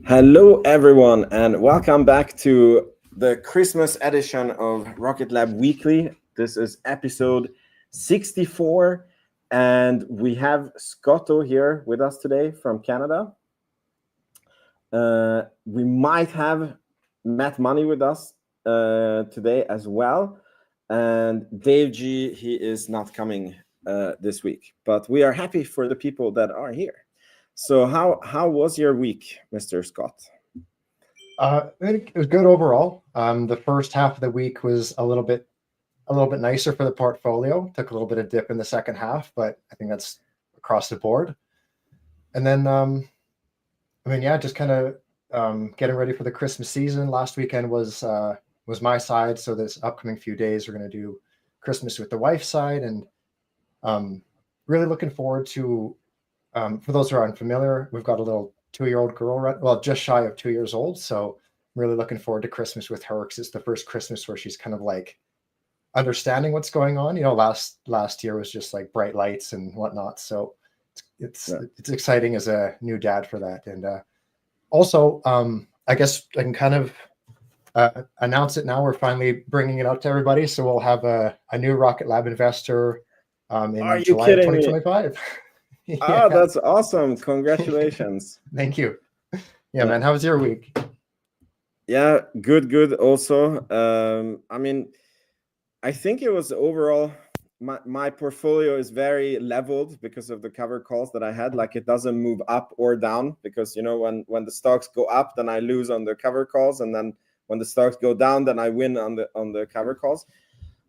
Hello, everyone, and welcome back to the Christmas edition of Rocket Lab Weekly. This is episode 64, and we have Scotto here with us today from Canada. We might have Matt Money with us today as well, and Dave G, he is not coming this week, but we are happy for the people that are here. So how was your week, Mr. Scott? It was good overall. The first half of the week was a little bit nicer for the portfolio. Took a little bit of dip in the second half, but I think that's across the board. And then, just kind of getting ready for the Christmas season. Last weekend was my side, so this upcoming few days we're going to do Christmas with the wife's side, and really looking forward to. For those who are unfamiliar, we've got a little 2-year-old girl, well, just shy of 2 years old. So I'm really looking forward to Christmas with her because it's the first Christmas where she's kind of like understanding what's going on. Last year was just like bright lights and whatnot. So it's exciting as a new dad for that. And also, I guess I can kind of announce it now. We're finally bringing it out to everybody. So we'll have a new Rocket Lab investor in July of 2025. Yeah. Oh, that's awesome. Congratulations. Thank you. Yeah, man. How was your week? Yeah, good also. I think it was overall, my portfolio is very leveled because of the cover calls that I had. Like, it doesn't move up or down because, when the stocks go up, then I lose on the cover calls. And then when the stocks go down, then I win on the cover calls.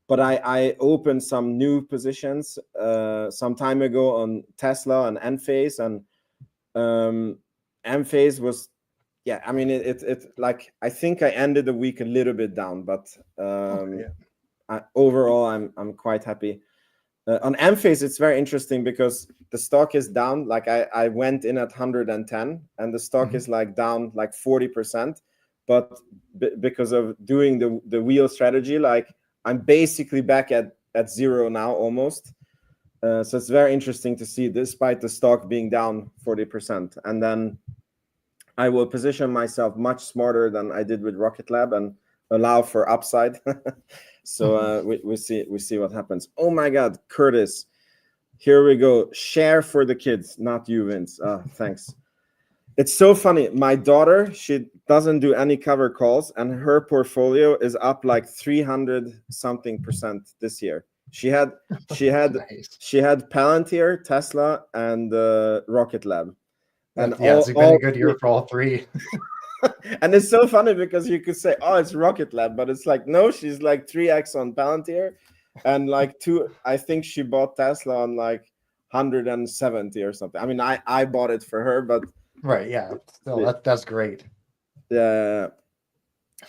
But I opened some new positions some time ago on Tesla and Enphase, and Enphase was, it like, I think I ended the week a little bit down, but overall I'm quite happy. On Enphase, it's very interesting because the stock is down. Like, I went in at 110, and the stock is like down like 40%, but because of doing the wheel strategy, like, I'm basically back at zero now almost. So it's very interesting to see, despite the stock being down 40%. And then I will position myself much smarter than I did with Rocket Lab and allow for upside. So we see what happens. Oh my God, Curtis. Here we go. Share for the kids, not you, Vince. Thanks. It's so funny. My daughter, she doesn't do any cover calls, and her portfolio is up like 300-something% this year. She had Nice. she had Palantir, Tesla, and Rocket Lab. And it's been a good year for all three. And it's so funny because you could say, oh, it's Rocket Lab, but it's like, no, she's like 3x on Palantir, and like I think she bought Tesla on like 170 or something. I mean, I bought it for her, but right, yeah. Still, that's great. Yeah.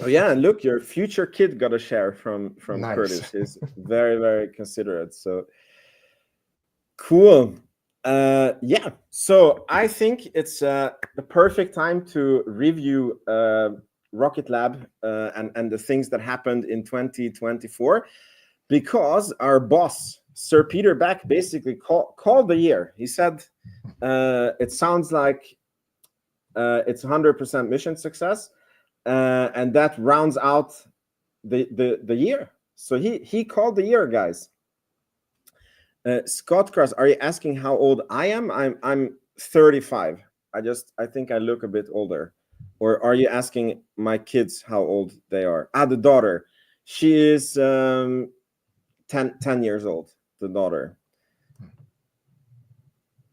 Oh yeah, and look, your future kid got a share from Nice. Curtis. He's very, very considerate. So cool. Yeah. So I think it's the perfect time to review Rocket Lab and the things that happened in 2024, because our boss, Sir Peter Beck, basically called the year. He said it sounds like it's 100% mission success, and that rounds out the year. So he called the year, guys. Scott Cross, are you asking how old I am? I'm 35. I think I look a bit older. Or are you asking my kids how old they are? The daughter. She is 10 years old. The daughter.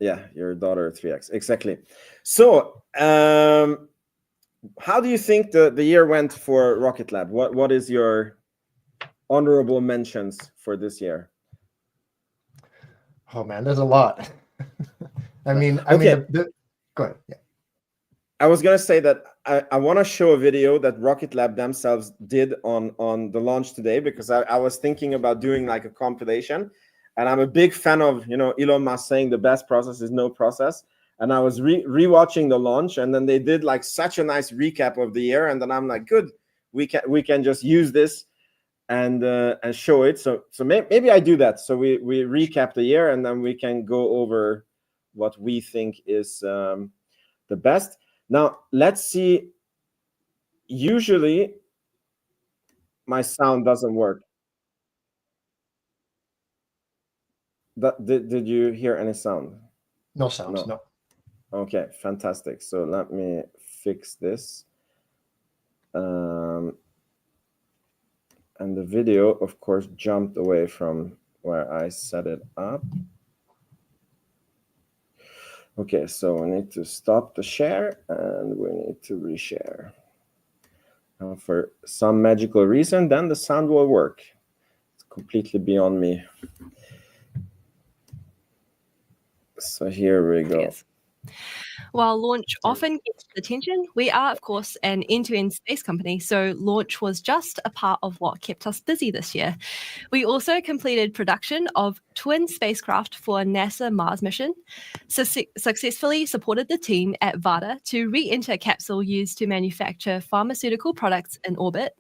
Yeah, your daughter 3x, exactly. So how do you think the year went for Rocket Lab? What is your honorable mentions for this year? Oh man, there's a lot. Go ahead. Yeah. I was gonna say that I want to show a video that Rocket Lab themselves did on the launch today, because I was thinking about doing like a compilation. And I'm a big fan of, Elon Musk saying the best process is no process. And I was rewatching the launch, and then they did like such a nice recap of the year. And then I'm like, good, we can just use this and show it. So maybe I do that. So we recap the year, and then we can go over what we think is the best. Now let's see. Usually my sound doesn't work. Did you hear any sound? No sound. No. Okay, fantastic. So let me fix this. And the video, of course, jumped away from where I set it up. Okay, so we need to stop the share and we need to reshare. For some magical reason, then the sound will work. It's completely beyond me. So here we go. Yes. While launch often gets attention, we are, of course, an end-to-end space company, so launch was just a part of what kept us busy this year. We also completed production of twin spacecraft for a NASA Mars mission, successfully supported the team at Varda to re-enter a capsule used to manufacture pharmaceutical products in orbit,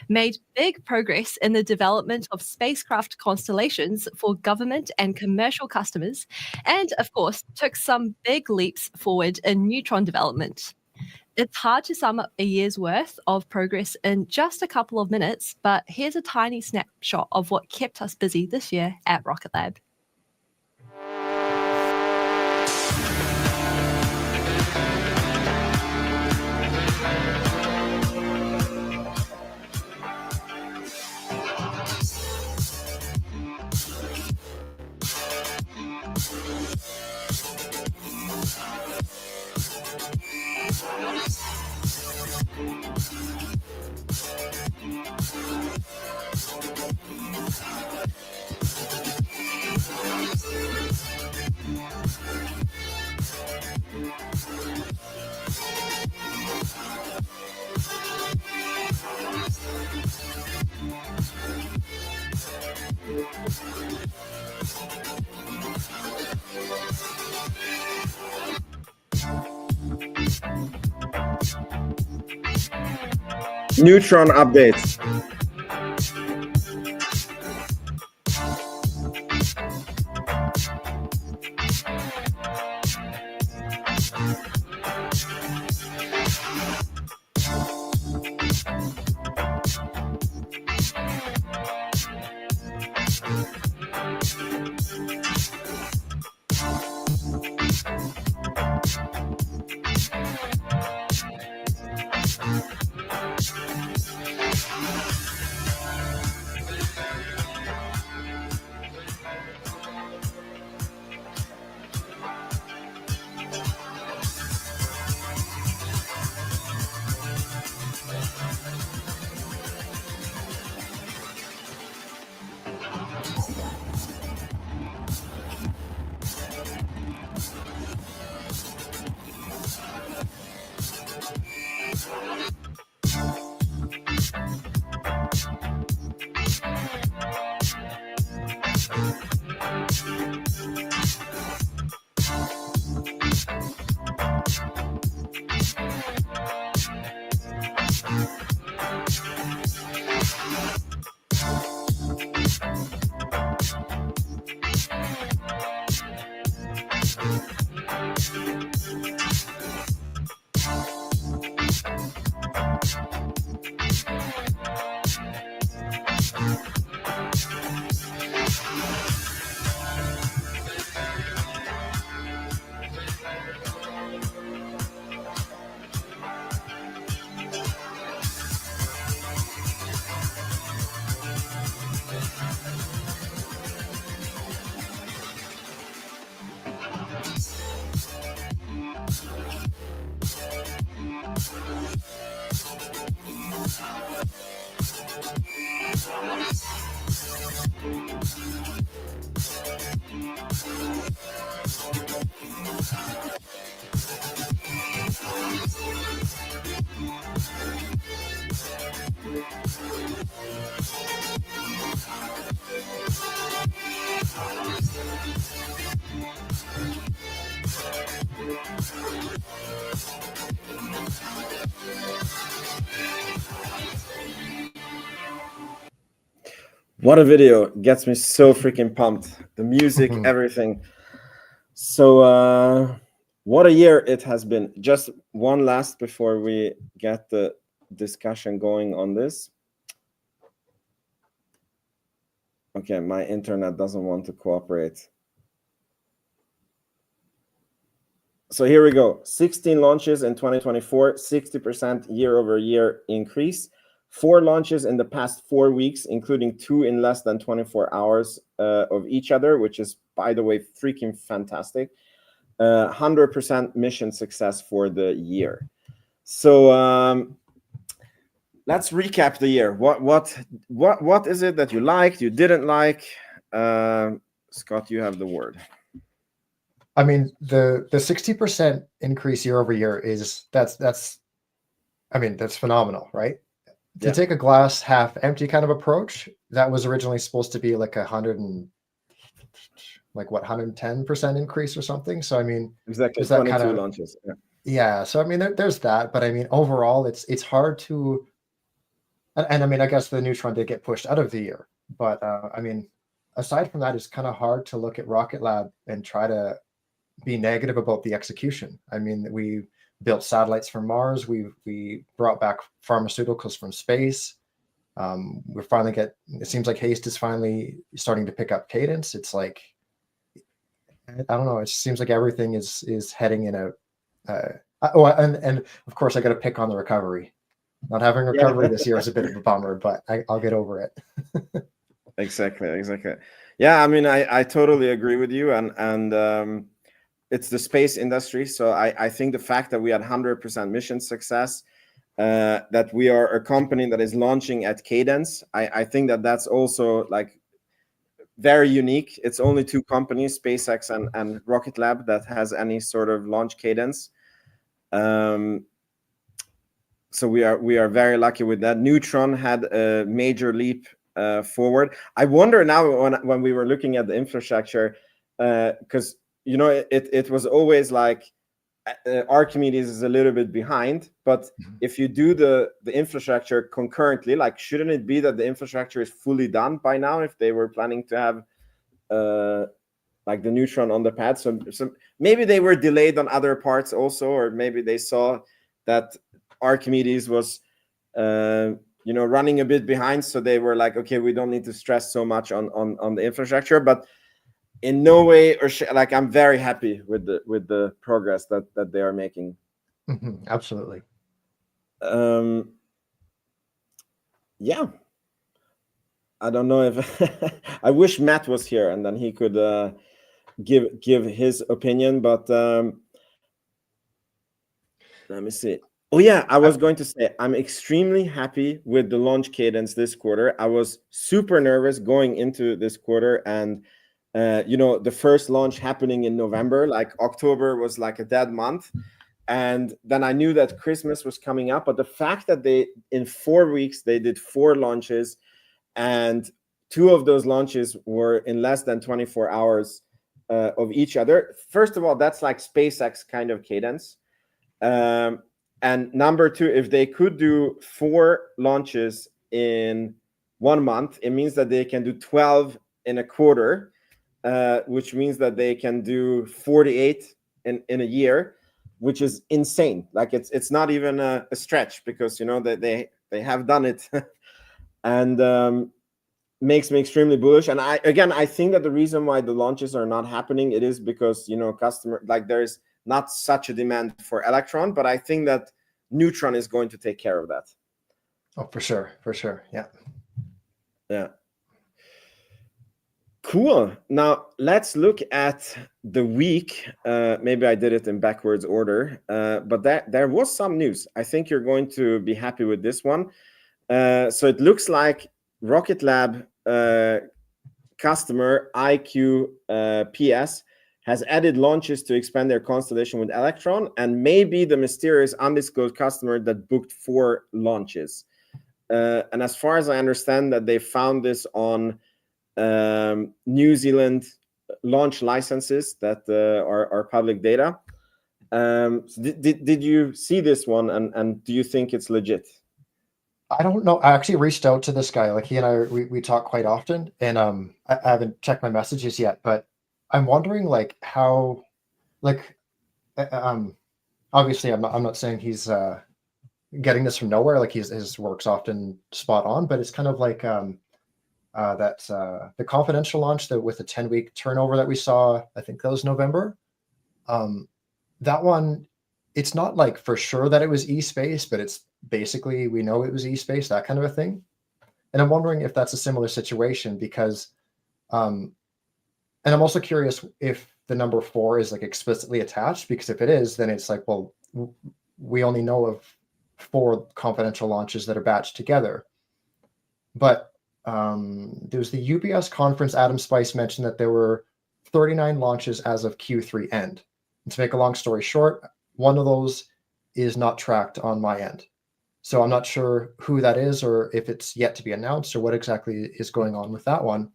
made big progress in the development of spacecraft constellations for government and commercial customers, and of course, took some big leaps forward in neutron development. It's hard to sum up a year's worth of progress in just a couple of minutes, but here's a tiny snapshot of what kept us busy this year at Rocket Lab. Neutron updates. What a video. Gets me so freaking pumped. The music, everything. So What a year it has been. Just one last before we get the discussion going on this. Okay, my internet doesn't want to cooperate. So here we go. 16 launches in 2024, 60% year-over-year increase. 4 launches in the past 4 weeks, including 2 in less than 24 hours of each other, which is, by the way, freaking fantastic. 100% mission success for the year. So let's recap the year. What is it that you liked, you didn't like? Scott, you have the word. I mean, the 60% increase year over year is that's phenomenal, right? To take a glass half empty kind of approach, that was originally supposed to be like 110% increase or something. So I mean, exactly, that 22 kind of launches. Yeah. So I mean, there's that, but I mean, overall, it's hard to, and I mean, I guess the Neutron did get pushed out of the year, but I mean, aside from that, it's kind of hard to look at Rocket Lab and try to be negative about the execution. I mean, we built satellites from Mars. We brought back pharmaceuticals from space. We're finally it seems like Haste is finally starting to pick up cadence. It's like, I don't know. It seems like everything is heading in a, and of course I got to pick on the recovery. Not having recovery this year is a bit of a bummer, but I'll get over it. Exactly. Yeah, I mean, I totally agree with you, and it's the space industry. So I think the fact that we had 100% mission success, that we are a company that is launching at cadence, I think that's also like very unique. It's only 2 companies, SpaceX and Rocket Lab, that has any sort of launch cadence. So we are very lucky with that. Neutron had a major leap forward. I wonder now when we were looking at the infrastructure, because it was always like Archimedes is a little bit behind, but if you do the infrastructure concurrently, like, shouldn't it be that the infrastructure is fully done by now if they were planning to have like the Neutron on the pad? So maybe they were delayed on other parts also, or maybe they saw that Archimedes was running a bit behind, so they were like, okay, we don't need to stress so much on the infrastructure. But in no way like, I'm very happy with the progress that they are making. Absolutely. Yeah, I don't know if I wish Matt was here and then he could give his opinion, but let me see. Oh yeah, I was going to say I'm extremely happy with the launch cadence this quarter. I was super nervous going into this quarter, and the first launch happening in November, like October was like a dead month, and then I knew that Christmas was coming up. But the fact that in 4 weeks they did 4 launches, and 2 of those launches were in less than 24 hours of each other. First of all, that's like SpaceX kind of cadence. And number 2, if they could do 4 launches in 1 month, it means that they can do 12 in a quarter, which means that they can do 48 in a year, which is insane. Like, it's not even a stretch, because that they have done it. And makes me extremely bullish. And I think that the reason why the launches are not happening, it is because customer, like, there's not such a demand for Electron, but I think that Neutron is going to take care of that. Oh, for sure. Yeah. Cool. Now let's look at the week. Maybe I did it in backwards order, but there was some news. I think you're going to be happy with this one. So it looks like Rocket Lab customer IQ-PS has added launches to expand their constellation with Electron, and maybe the mysterious undisclosed customer that booked 4 launches. And as far as I understand, that they found this on New Zealand launch licenses that are public data. So did you see this one, and do you think it's legit? I don't know. I actually reached out to this guy. Like, he and I, we talk quite often, and I haven't checked my messages yet, but I'm wondering, like, how, like, obviously I'm not saying he's getting this from nowhere. Like his work's often spot on, but it's kind of like the confidential launch that with a 10-week turnover that we saw, I think that was November. That one, it's not like for sure that it was eSpace, but it's basically we know it was eSpace, that kind of a thing. And I'm wondering if that's a similar situation because, and I'm also curious if the number 4 is like explicitly attached, because if it is, then it's like, well, we only know of 4 confidential launches that are batched together. But there was the UBS conference. Adam Spice mentioned that there were 39 launches as of Q3 end. And to make a long story short, one of those is not tracked on my end. So I'm not sure who that is or if it's yet to be announced or what exactly is going on with that one.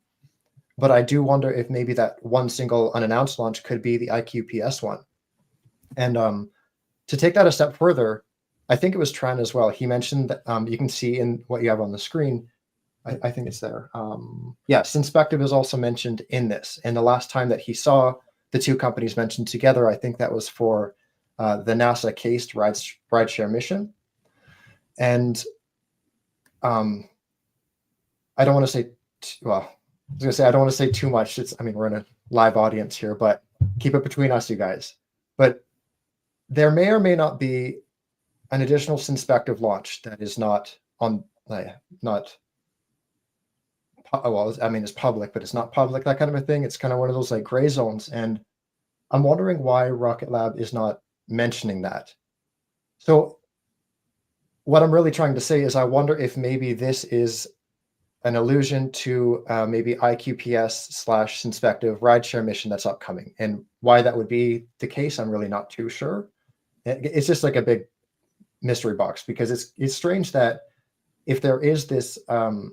But I do wonder if maybe that one single unannounced launch could be the IQPS one. And to take that a step further, I think it was Tran as well. He mentioned that you can see in what you have on the screen, I think it's there. Yes, Synspective is also mentioned in this. And the last time that he saw the 2 companies mentioned together, I think that was for the NASA CASE rideshare mission. And I don't want to say, well, I was going to say, I don't want to say too much. I mean, we're in a live audience here, but keep it between us, you guys. But there may or may not be an additional Synspective launch that is not on, well, I mean, it's public, but it's not public, that kind of a thing. It's kind of one of those like gray zones. And I'm wondering why Rocket Lab is not mentioning that. So what I'm really trying to say is I wonder if maybe this is an allusion to maybe IQPS/Synspective rideshare mission that's upcoming. And why that would be the case, I'm really not too sure. It's just like a big mystery box, because it's strange that if there is this like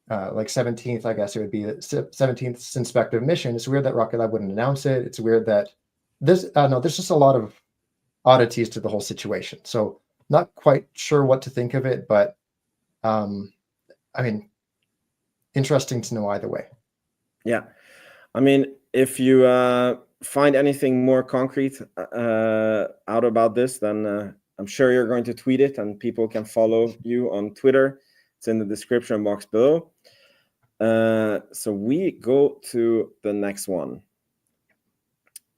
17th, I guess it would be the 17th Synspective mission, it's weird that Rocket Lab wouldn't announce it. It's weird that there's just a lot of oddities to the whole situation. So not quite sure what to think of it, but I mean, interesting to know either way. Yeah. I mean, if you find anything more concrete out about this, then I'm sure you're going to tweet it and people can follow you on Twitter. It's in the description box below. So we go to the next one.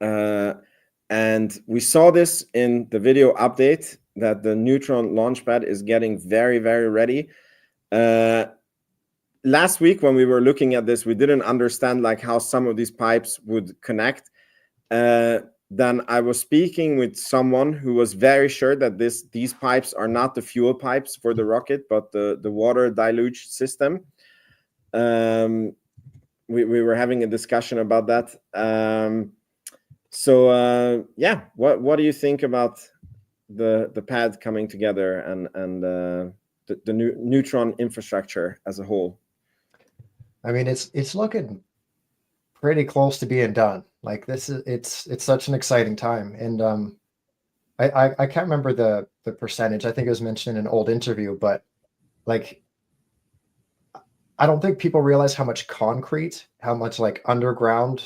And we saw this in the video update that the Neutron Launchpad is getting very, very ready. Last week when we were looking at this, we didn't understand like how some of these pipes would connect. Then I was speaking with someone who was very sure that these pipes are not the fuel pipes for the rocket, but the water deluge system. We were having a discussion about that. Yeah, what do you think about the pad coming together and the Neutron infrastructure as a whole? I mean, it's looking pretty close to being done. Like it's such an exciting time. And I can't remember the percentage. I think it was mentioned in an old interview, but like I don't think people realize how much concrete, how much like underground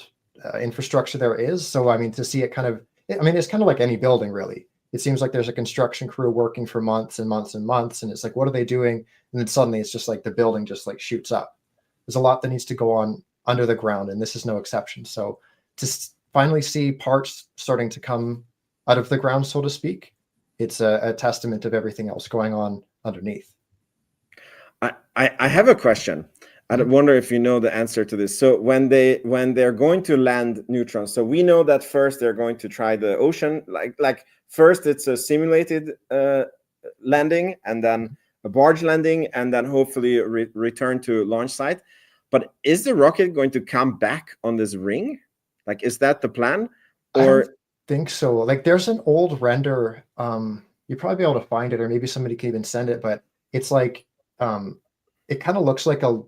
infrastructure there is. So I mean, to see it it's kind of like any building, really. It seems like there's a construction crew working for months and months and months, and it's like, what are they doing? And then suddenly it's just like the building just like shoots up. There's a lot that needs to go on under the ground, and this is no exception. So to finally see parts starting to come out of the ground, so to speak, it's a testament of everything else going on underneath. I have a question. I wonder if you know the answer to this. So when they're going to land Neutron, so we know that first they're going to try the ocean, like first it's a simulated landing, and then a barge landing, and then hopefully return to launch site. But is the rocket going to come back on this ring? Like, is that the plan? Or I don't think so. Like, there's an old render. You'd probably be able to find it, or maybe somebody can even send it. But it's like, it kind of looks like a,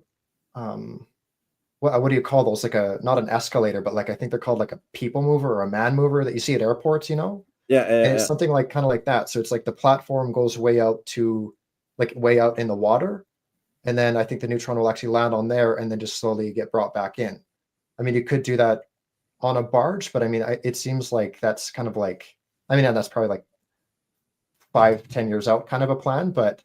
what do you call those? Like not an escalator, but like I think they're called like a people mover or a man mover that you see at airports. Yeah, and it's something like kind of like that. So it's like the platform goes way out in the water. And then I think the Neutron will actually land on there and then just slowly get brought back in. I mean, you could do that on a barge, but I mean, it seems like that's kind of like, I mean, and that's probably like 5-10 years out kind of a plan, but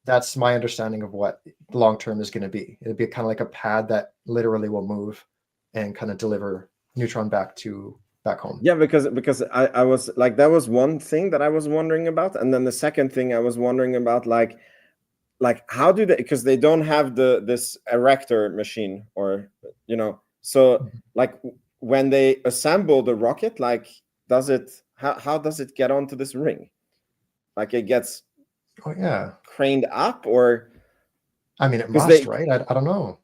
that's my understanding of what long term is going to be. It'll be kind of like a pad that literally will move and kind of deliver Neutron back home. Yeah, because I was like, that was one thing that I was wondering about, and then the second thing I was wondering about, like how do they, because they don't have this erector machine, or so like when they assemble the rocket, like how does it get onto this ring? Like it gets craned up, or I mean, it must, right? I don't know.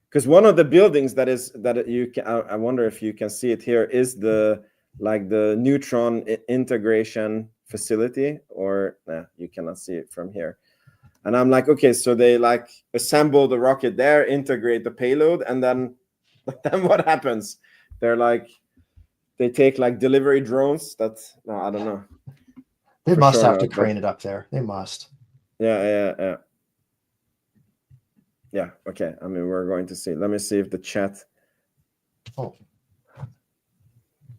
Because one of the buildings that you can, I wonder if you can see it here, is the Neutron integration facility, or you cannot see it from here. And I'm like, okay, so they like assemble the rocket there, integrate the payload, and then what happens? They take like delivery drones. I don't know. They must have to crane it up there. They must. Yeah. Yeah, okay. I mean, we're going to see. Let me see if the chat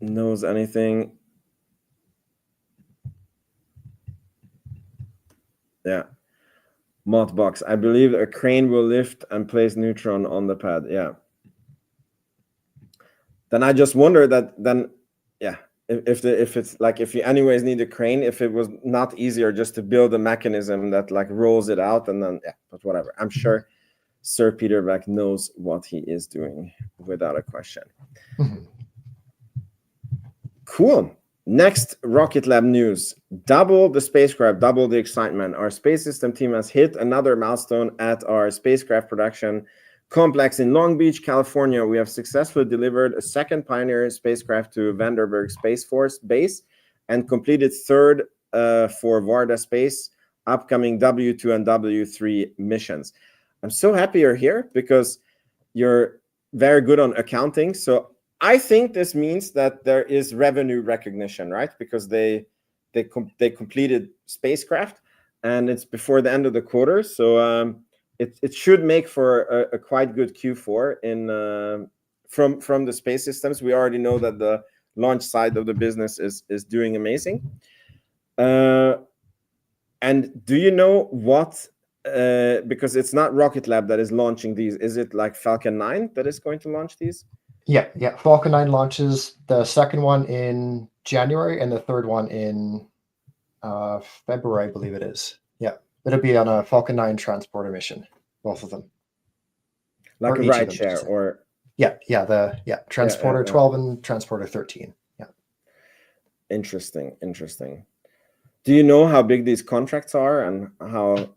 knows anything. Yeah. Modbox. I believe a crane will lift and place Neutron on the pad. Yeah. Then I just wonder that then, yeah, if it's like, if you anyways need a crane, if it was not easier just to build a mechanism that like rolls it out, and then, yeah, but whatever. I'm sure Sir Peter Beck knows what he is doing without a question. Cool. Next Rocket Lab news. Double the spacecraft, double the excitement. Our space system team has hit another milestone at our spacecraft production complex in Long Beach, California. We have successfully delivered a second Pioneer spacecraft to Vandenberg Space Force Base and completed third for Varda Space upcoming W2 and W3 missions. I'm so happy you're here because you're very good on accounting. So I think this means that there is revenue recognition, right? Because they completed spacecraft, and it's before the end of the quarter. So it should make for a quite good Q4 in from the space systems. We already know that the launch side of the business is doing amazing. And do you know what? Because it's not Rocket Lab that is launching these. Is it like Falcon 9 that is going to launch these? Yeah. Falcon 9 launches the second one in January and the third one in February, I believe it is. Yeah, it'll be on a Falcon 9 transporter mission, both of them. Like a ride share, or transporter 12 and transporter 13. Yeah. Interesting. Do you know how big these contracts are and how?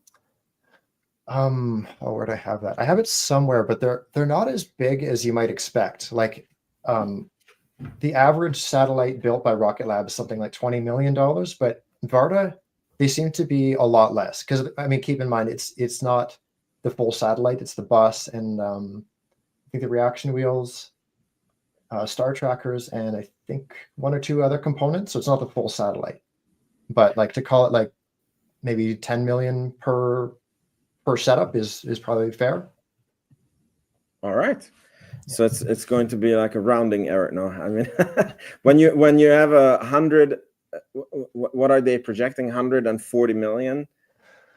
Where'd I have that? I have it somewhere, but they're not as big as you might expect. Like, the average satellite built by Rocket Lab is something like $20 million, but Varda, they seem to be a lot less. Because I mean, keep in mind, it's not the full satellite; it's the bus and I think the reaction wheels, star trackers, and I think one or two other components. So it's not the full satellite. But like to call it like maybe 10 million per setup is probably fair. All right. So it's going to be like a rounding error. No, I mean, when you have 100, what are they projecting? 140 million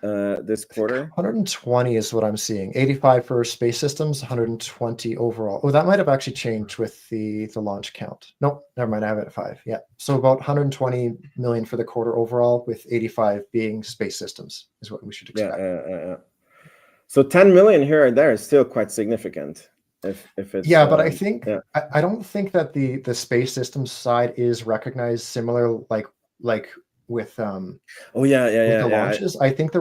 this quarter. 120 is what I'm seeing. 85 for space systems, 120 overall. Oh, that might have actually changed with the launch count. Nope, never mind. I have it at 5. Yeah, so about 120 million for the quarter overall, with 85 being space systems is what we should expect. Yeah. So 10 million here or there is still quite significant. If it's but I think I don't think that the space systems side is recognized similar like with the launches. I think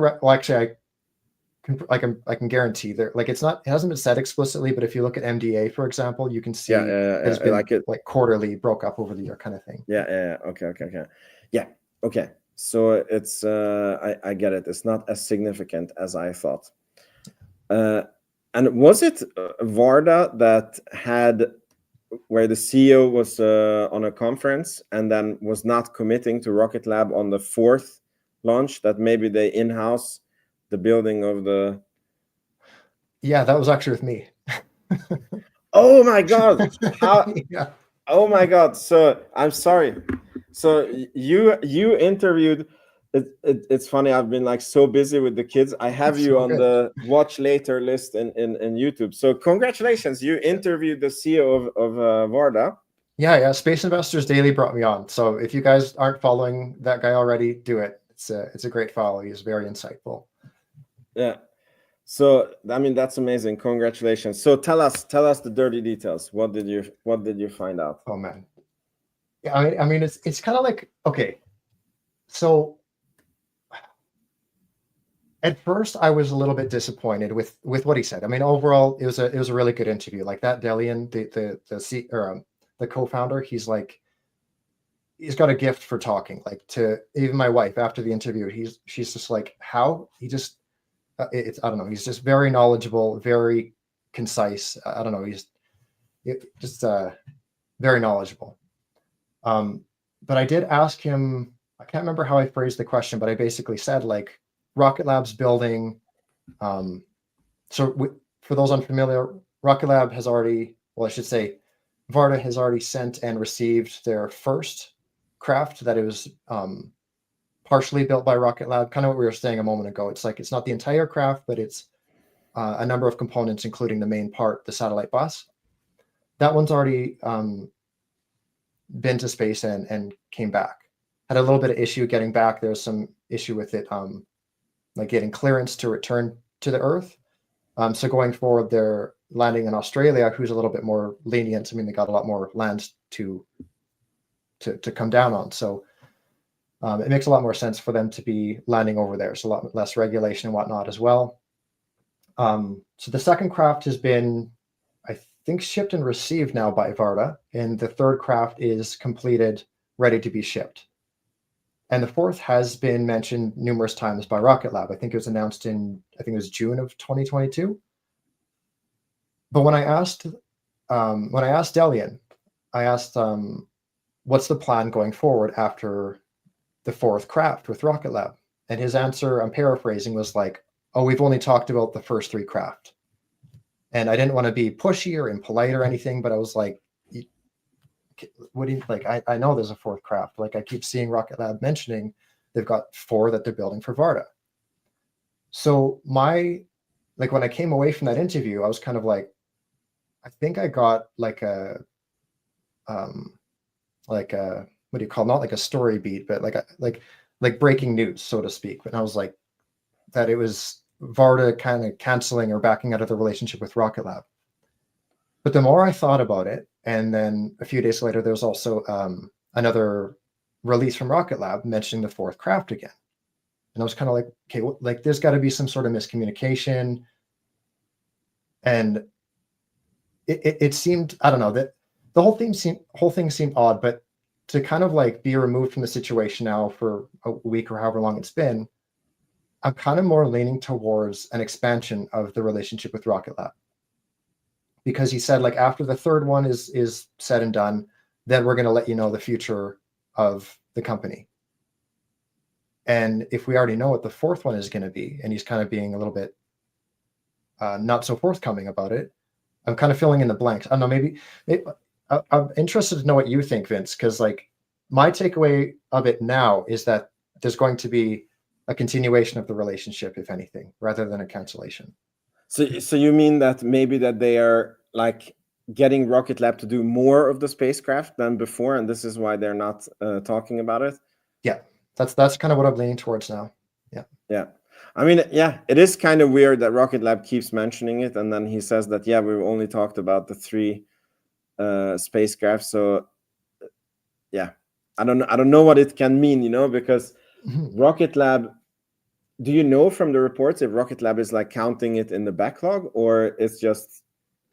I can guarantee there, like, it hasn't been said explicitly, but if you look at MDA, for example, you can see it's been like quarterly broke up over the year kind of thing. Okay. So it's I get it. It's not as significant as I thought. And was it Varda that had, where the CEO was on a conference and then was not committing to Rocket Lab on the 4th launch, that maybe they in-house the building of the... Yeah, that was actually with me. Oh my God. How... Oh my God! So I'm sorry. So you interviewed. It's funny. I've been like so busy with the kids. I have It's you so on good. the watch later list in YouTube. So congratulations! You interviewed the CEO of Varda. Yeah. Space Investors Daily brought me on. So if you guys aren't following that guy already, do it. It's a great follow. He's very insightful. Yeah. So I mean that's amazing. Congratulations. So tell us the dirty details. What did you find out? Oh man. Yeah, I mean it's kind of like, okay. So at first I was a little bit disappointed with what he said. I mean, overall it was a really good interview. Like that Delian, the co-founder, he's got a gift for talking. Like, to even my wife after the interview, she's just like, how he just it's, I don't know, he's just very knowledgeable, very concise. I don't know, he's just very knowledgeable. But I did ask him, I can't remember how I phrased the question, but I basically said, like, Rocket Lab's building. For those unfamiliar, Rocket Lab has already, well, I should say, Varda has already sent and received their first craft that it was partially built by Rocket Lab. Kind of what we were saying a moment ago. It's like, it's not the entire craft, but it's a number of components, including the main part, the satellite bus. That one's already been to space and came back. Had a little bit of issue getting back. There was some issue with it, like getting clearance to return to the Earth. So going forward, they're landing in Australia, who's a little bit more lenient. I mean, they got a lot more land to come down on. So it makes a lot more sense for them to be landing over there. So a lot less regulation and whatnot as well. So the second craft has been, I think, shipped and received now by Varda, and the third craft is completed, ready to be shipped. And the fourth has been mentioned numerous times by Rocket Lab. I think it was announced in, I think it was June of 2022. But when I asked Delian, I asked, what's the plan going forward after the fourth craft with Rocket Lab? And his answer, I'm paraphrasing, was like, oh, we've only talked about the first three craft. And I didn't want to be pushy or impolite or anything, but I was like, what do you like? I know there's a fourth craft. Like, I keep seeing Rocket Lab mentioning they've got 4 that they're building for Varda. So when I came away from that interview, I was kind of like, I think I got like a what do you call, not like a story beat, but like breaking news, so to speak. And I was like, that it was Varda kind of canceling or backing out of the relationship with Rocket Lab. But the more I thought about it, and then a few days later, there was also another release from Rocket Lab mentioning the fourth craft again. And I was kind of like, okay, well, like, there's got to be some sort of miscommunication. And it seemed, I don't know, that the whole thing seemed odd, but to kind of like be removed from the situation now for a week or however long it's been, I'm kind of more leaning towards an expansion of the relationship with Rocket Lab. Because he said, like, after the third one is said and done, then we're going to let you know the future of the company. And if we already know what the fourth one is going to be, and he's kind of being a little bit not so forthcoming about it, I'm kind of filling in the blanks. I don't know, maybe I'm interested to know what you think, Vince, because like my takeaway of it now is that there's going to be a continuation of the relationship, if anything, rather than a cancellation. So you mean that maybe that they are like getting Rocket Lab to do more of the spacecraft than before, and this is why they're not talking about it? Yeah, that's kind of what I'm leaning towards now. Yeah. I mean, yeah, it is kind of weird that Rocket Lab keeps mentioning it, and then he says that, yeah, we've only talked about the 3 spacecraft. So yeah, I don't know what it can mean, because Rocket Lab, do you know from the reports if Rocket Lab is like counting it in the backlog, or it's just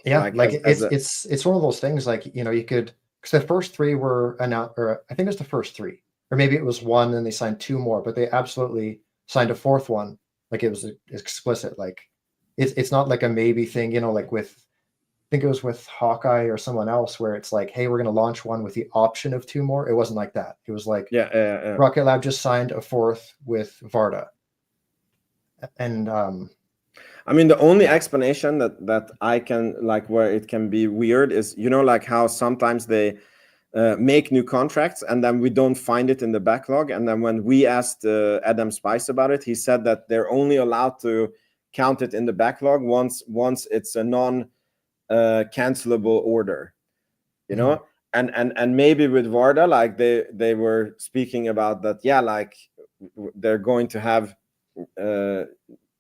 it's one of those things, like, you could, because the first 3 were announced, or I think it was the first 3, or maybe it was 1 and they signed 2 more, but they absolutely signed a 4th one. Like, it was explicit. Like, it's not like a maybe thing, like with, I think it was with Hawkeye or someone else, where it's like, hey, we're going to launch one with the option of 2 more. It wasn't like that. It was like, yeah. Rocket Lab just signed a 4th with Varda. And I mean, the only explanation that I can, like, where it can be weird is, like how sometimes they make new contracts, and then we don't find it in the backlog. And then when we asked Adam Spice about it, he said that they're only allowed to count it in the backlog once it's a non-cancelable order, you know. And maybe with Varda, like they were speaking about that, yeah, like they're going to have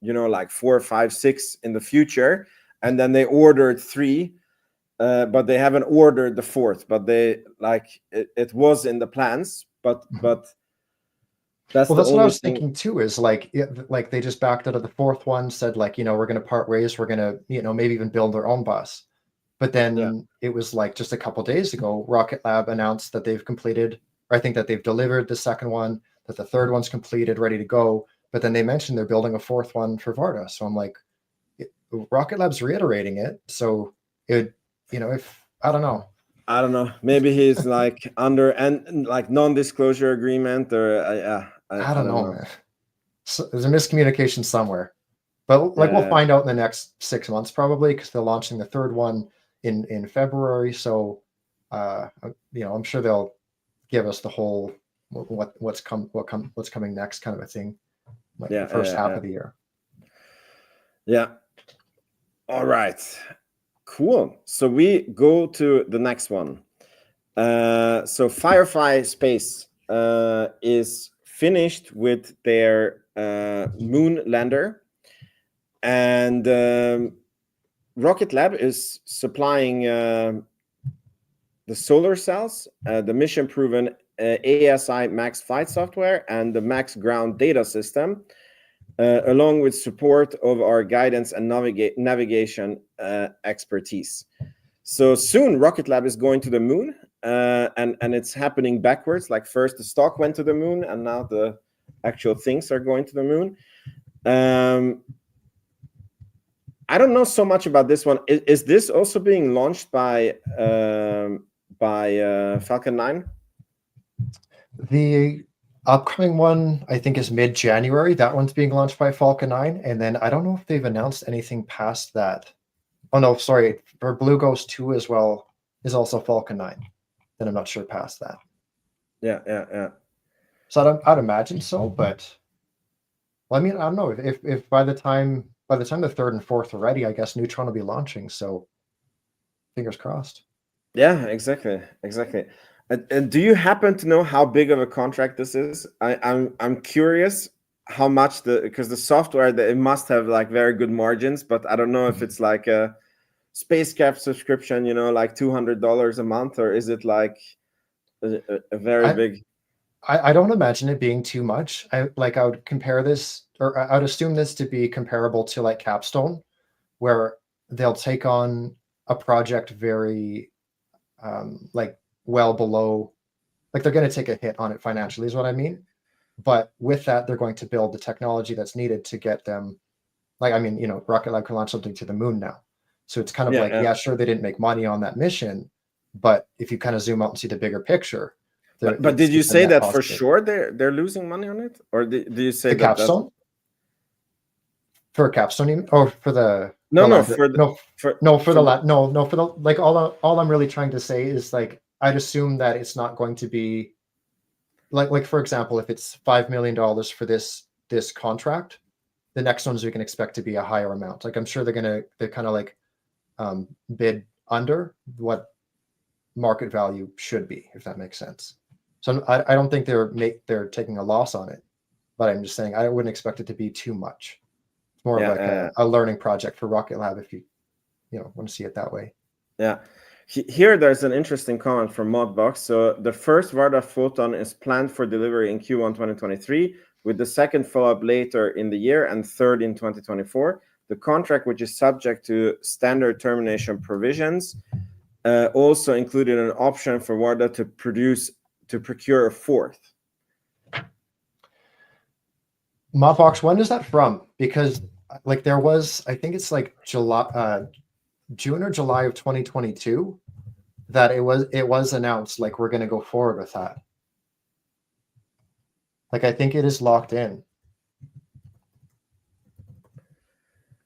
you know, like 4, 5, 6 in the future, and then they ordered 3, but they haven't ordered the 4th, but they like it was in the plans, but that's well, the that's only what I was thing. thinking too, is like like they just backed out of the 4th one, said like, you know, we're going to part ways, we're going to, you know, maybe even build their own bus. But then it was like just a couple days ago, Rocket Lab announced that they've completed, or I think that they've delivered the 2nd one, that the 3rd one's completed, ready to go. But then they mentioned they're building a 4th one for Varda. So I'm like, Rocket Lab's reiterating it. So it, you know, if I don't know, maybe he's like under and like non-disclosure agreement, or I don't know, man. So there's a miscommunication somewhere. But like we'll find out in the next 6 months probably, because they're launching the 3rd one in February. So you know, I'm sure they'll give us the whole what's coming next kind of a thing, like the first half of the year. Yeah. All right. Cool. So we go to the next one. So Firefly Space is finished with their moon lander, and Rocket Lab is supplying the solar cells, the mission-proven ASI Max Flight software, and the Max Ground data system, along with support of our guidance and navigation expertise. So soon, Rocket Lab is going to the moon, and it's happening backwards. Like first the stock went to the moon, and now the actual things are going to the moon. I don't know so much about this one. Is this also being launched by Falcon 9? The upcoming one, I think, is mid-January. That one's being launched by Falcon 9. And then I don't know if they've announced anything past that. Oh, no, sorry. For Blue Ghost 2 as well is also Falcon 9. Then I'm not sure past that. Yeah. So I'd imagine so, but well, I mean, I don't know. If by the time the 3rd and 4th are ready, I guess Neutron will be launching. So fingers crossed. Yeah, exactly. And do you happen to know how big of a contract this is? I'm curious how much because the software, it must have like very good margins, but I don't know if it's like a spacecraft subscription, you know, like $200 a month, or is it like a very big? I don't imagine it being too much. I would compare this, or I would assume this to be comparable to like Capstone, where they'll take on a project very like well below, like they're going to take a hit on it financially is what I mean. But with that, they're going to build the technology that's needed to get them, like, I mean, you know, Rocket Lab can launch something to the moon now. So it's kind of yeah, sure, they didn't make money on that mission, but if you kind of zoom out and see the bigger picture. But did you say that positive. For sure they're losing money on it? Or do you say the that Capstone? For Capstone, or for the for the like all I'm really trying to say is like I'd assume that it's not going to be like for example, if it's $5 million for this contract, the next ones we can expect to be a higher amount. Like I'm sure they're kind of like bid under what market value should be, if that makes sense. So I don't think they're taking a loss on it, but I'm just saying I wouldn't expect it to be too much. It's more of like a learning project for Rocket Lab if you want to see it that way. Yeah. Here there's an interesting comment from Modbox. So the first Varda Photon is planned for delivery in Q1 2023, with the second follow-up later in the year and third in 2024. The contract, which is subject to standard termination provisions, also included an option for Varda to procure a fourth. Modbox, when is that from? Because like there was, I think it's like June or July of 2022 that it was announced like we're going to go forward with that. Like I think it is locked in.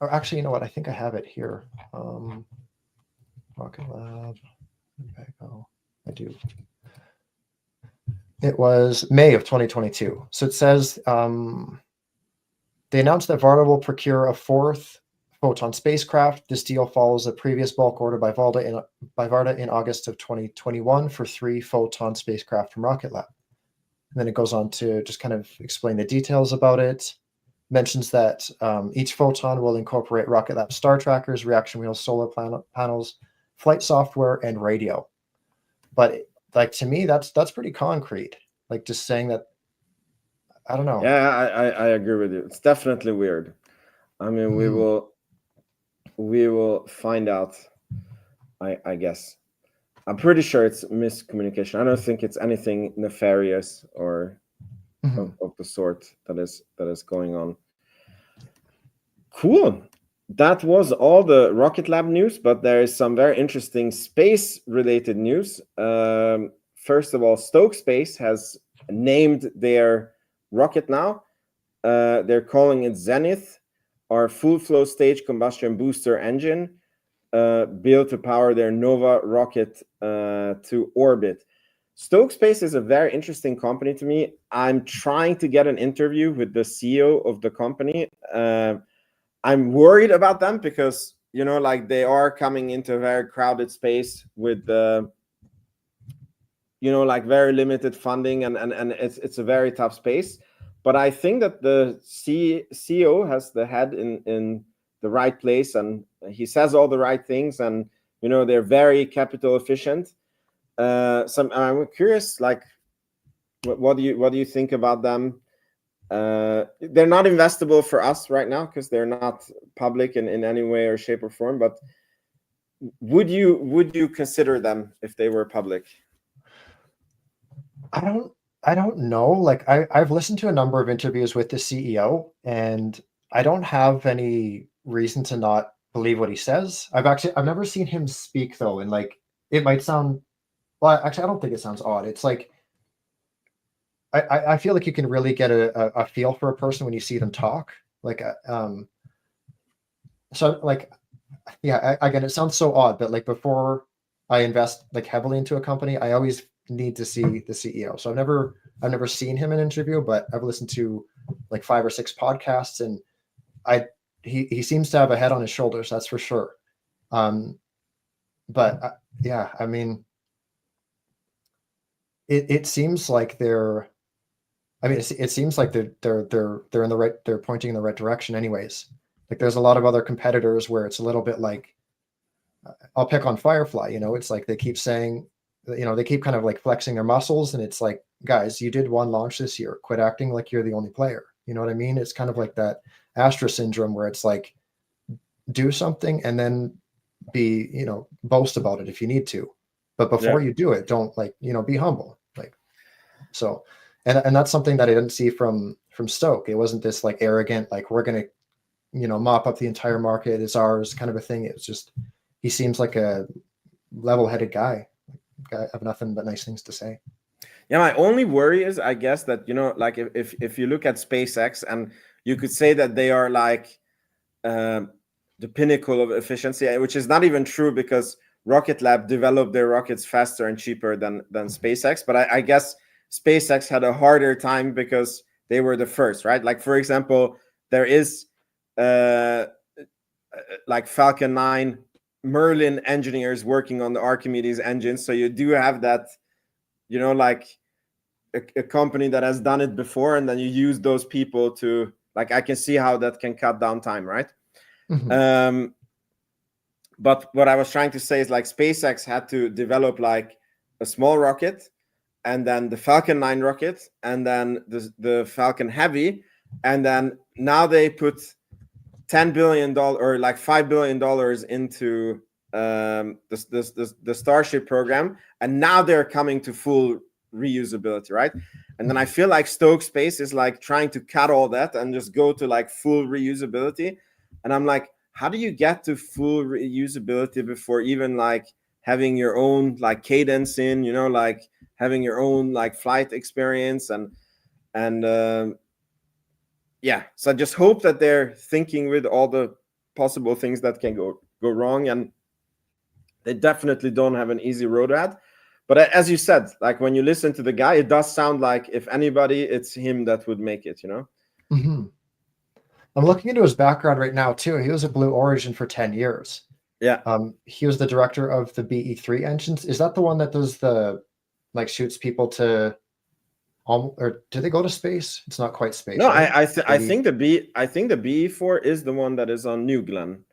Or actually, you know what? I think I have it here. Rocket Lab. I do. It was May of 2022. So it says they announced that Varda will procure a fourth Photon spacecraft. This deal follows a previous bulk order by Varda in August of 2021 for 3 Photon spacecraft from Rocket Lab. And then it goes on to just kind of explain the details about it. Mentions that each Photon will incorporate Rocket Lab star trackers, reaction wheels, solar panels, flight software, and radio. But like, to me, that's pretty concrete. Like, just saying that, I don't know. Yeah, I agree with you. It's definitely weird. I mean, we will find out, I guess. I'm pretty sure it's miscommunication. I don't think it's anything nefarious or of the sort that is going on. Cool. That was all the Rocket Lab news, but there is some very interesting space-related news. First of all, Stoke Space has named their rocket now. They're calling it Zenith, our full-flow stage combustion booster engine, built to power their Nova rocket to orbit. Stoke Space is a very interesting company to me. I'm trying to get an interview with the CEO of the company. I'm worried about them because, you know, like, they are coming into a very crowded space with, you know, like, very limited funding, and it's a very tough space. But I think that the CEO has the head in the right place, and he says all the right things, and, you know, they're very capital efficient. So I'm curious, like, what do you think about them? They're not investable for us right now because they're not public in any way or shape or form. But would you consider them if they were public? I don't know. Like, I've listened to a number of interviews with the CEO, and I don't have any reason to not believe what he says. I've never seen him speak though, and like, it might sound, well, actually, I don't think it sounds odd. It's like, I feel like you can really get a feel for a person when you see them talk. Like, so like, yeah, again, it sounds so odd, but like, before I invest like heavily into a company, I always need to see the CEO. So I've never seen him in an interview, but I've listened to like 5 or 6 podcasts, and he seems to have a head on his shoulders, that's for sure. But yeah, I mean, it seems like they're, I mean, it seems like they're in the right, they're pointing in the right direction anyways. Like, there's a lot of other competitors where it's a little bit like, I'll pick on Firefly, you know, it's like they keep saying, you know, they keep kind of like flexing their muscles, and it's like, guys, you did 1 launch this year, quit acting like you're the only player. You know what I mean? It's kind of like that Astra syndrome where it's like, do something and then be, you know, boast about it if you need to, but before you do it, don't, like, you know, be humble. Like, so, and that's something that I didn't see from Stoke. It wasn't this like arrogant, like, we're gonna, you know, mop up the entire market, it's ours kind of a thing. It was just, he seems like a level-headed guy. I have nothing but nice things to say. Yeah, my only worry is, I guess, that, you know, like, if you look at SpaceX, and you could say that they are like the pinnacle of efficiency, which is not even true, because Rocket Lab developed their rockets faster and cheaper than SpaceX. But I guess SpaceX had a harder time because they were the first, right? Like, for example, there is like Falcon 9 Merlin engineers working on the Archimedes engine. So you do have that, you know, like a company that has done it before, and then you use those people to, like, I can see how that can cut down time, right? But what I was trying to say is, like, SpaceX had to develop like a small rocket, and then the Falcon 9 rocket, and then the Falcon Heavy, and then now they put $10 billion or like $5 billion into the Starship program, and now they're coming to full reusability, right? And then I feel like Stoke Space is like trying to cut all that and just go to like full reusability. And I'm like, how do you get to full reusability before even like having your own like cadence in, you know, like having your own like flight experience and yeah. So I just hope that they're thinking with all the possible things that can go wrong, and they definitely don't have an easy road ahead. But as you said, like when you listen to the guy, it does sound like if anybody, it's him that would make it, you know? Mm-hmm. I'm looking into his background right now too. He was at Blue Origin for 10 years. Yeah. He was the director of the BE3 engines. Is that the one that does the, like, shoots people to, or do they go to space? It's not quite space. No, right? I think the BE4 is the one that is on New Glenn,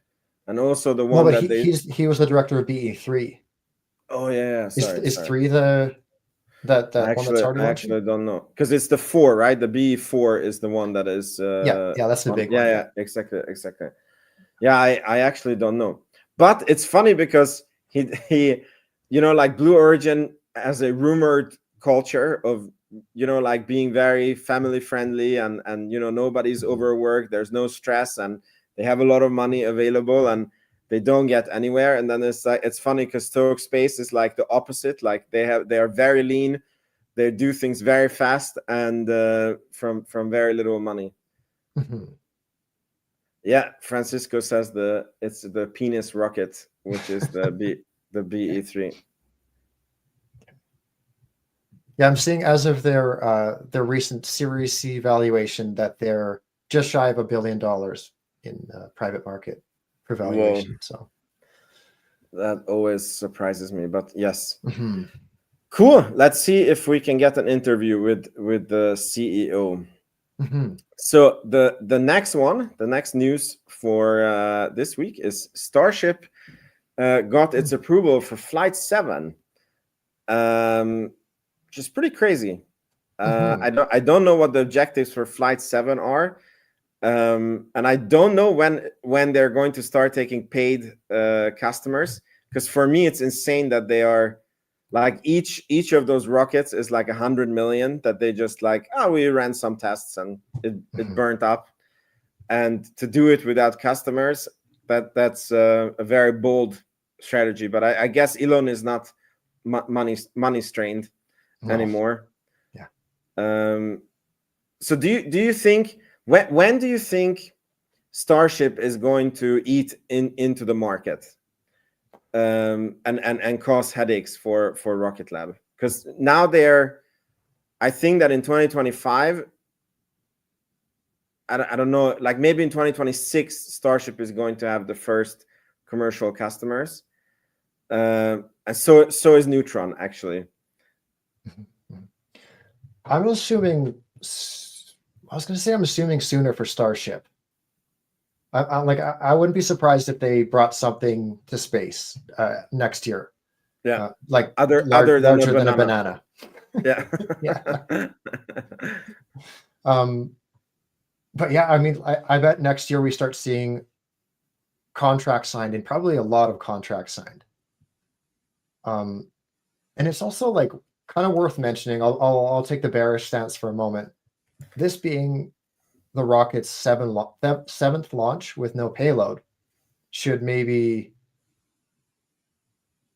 and also the one No, but that he was the director of BE3. Oh yeah, sorry. Is 3 the that one that started I actually don't know, because it's the 4, right? The BE4 is the one that is yeah, that's the big one. Yeah, exactly. Yeah, I actually don't know, but it's funny because he you know, like Blue Origin has a rumored culture of, you know, like being very family friendly, and you know, nobody's overworked, there's no stress, and they have a lot of money available, and they don't get anywhere. And then it's like, it's funny because Stoke Space is like the opposite. Like they are very lean, they do things very fast, and from very little money. Mm-hmm. Yeah, Francisco says it's the penis rocket, which is the BE3. Yeah, I'm seeing as of their recent Series C valuation that they're just shy of $1 billion in private market for valuation. Whoa. So That always surprises me, but yes. Mm-hmm. Cool. Let's see if we can get an interview with the CEO. Mm-hmm. So the next news for this week is Starship got its approval for Flight 7. Which is pretty crazy. I don't know what the objectives for Flight 7 are, and I don't know when they're going to start taking paid customers. Because for me, it's insane that they are like each of those rockets is like 100 million that they just like, oh, we ran some tests and it burnt up, and to do it without customers, that's a very bold strategy. But I guess Elon is not money strained anymore. Yeah. So do you think when do you think Starship is going to eat into the market and cause headaches for Rocket Lab? Because now I think that in 2025, I don't know, like maybe in 2026 Starship is going to have the first commercial customers, and so is Neutron actually. I'm assuming sooner for Starship. I wouldn't be surprised if they brought something to space next year. Yeah, like larger than a banana. Yeah. Yeah. But yeah, I mean, I bet next year we start seeing contracts signed, and probably a lot of contracts signed. And it's also like kind of worth mentioning. I'll take the bearish stance for a moment. This being the rocket's seventh launch with no payload should maybe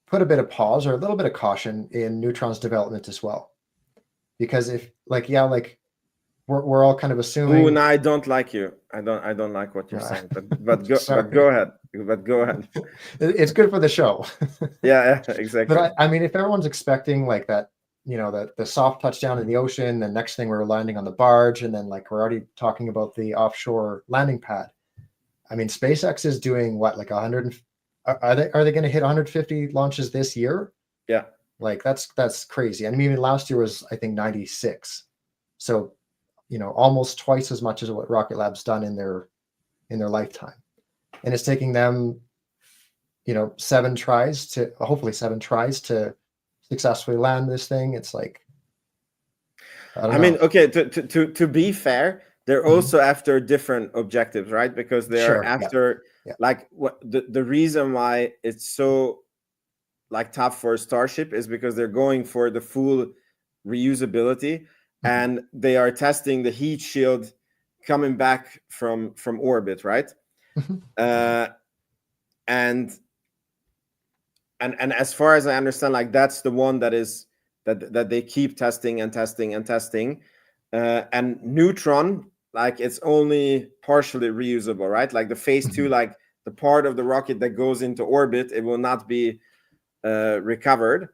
put a bit of pause or a little bit of caution in Neutron's development as well. Because if we're all kind of assuming. Oh, no, I don't like you. I don't like what you're saying. But go ahead. But go ahead. It's good for the show. Yeah, exactly. But I mean, if everyone's expecting like that, you know, the soft touchdown in the ocean, the next thing we're landing on the barge, and then like we're already talking about the offshore landing pad. I mean, SpaceX is doing what, like 100? Are they going to hit 150 launches this year? Yeah, like that's crazy. And I mean, even last year was, I think, 96. So, you know, almost twice as much as what Rocket Lab's done in their lifetime, and it's taking them, you know, hopefully 7 tries to successfully land this thing. It's like, I mean, okay, to be fair, they're also after different objectives, right? Because they're after like what the reason why it's so like tough for Starship is because they're going for the full reusability, and they are testing the heat shield coming back from orbit, right? And as far as I understand, like that's the one that is that they keep testing and testing and testing, and Neutron, like it's only partially reusable, right? Like the phase 2, like the part of the rocket that goes into orbit, it will not be recovered.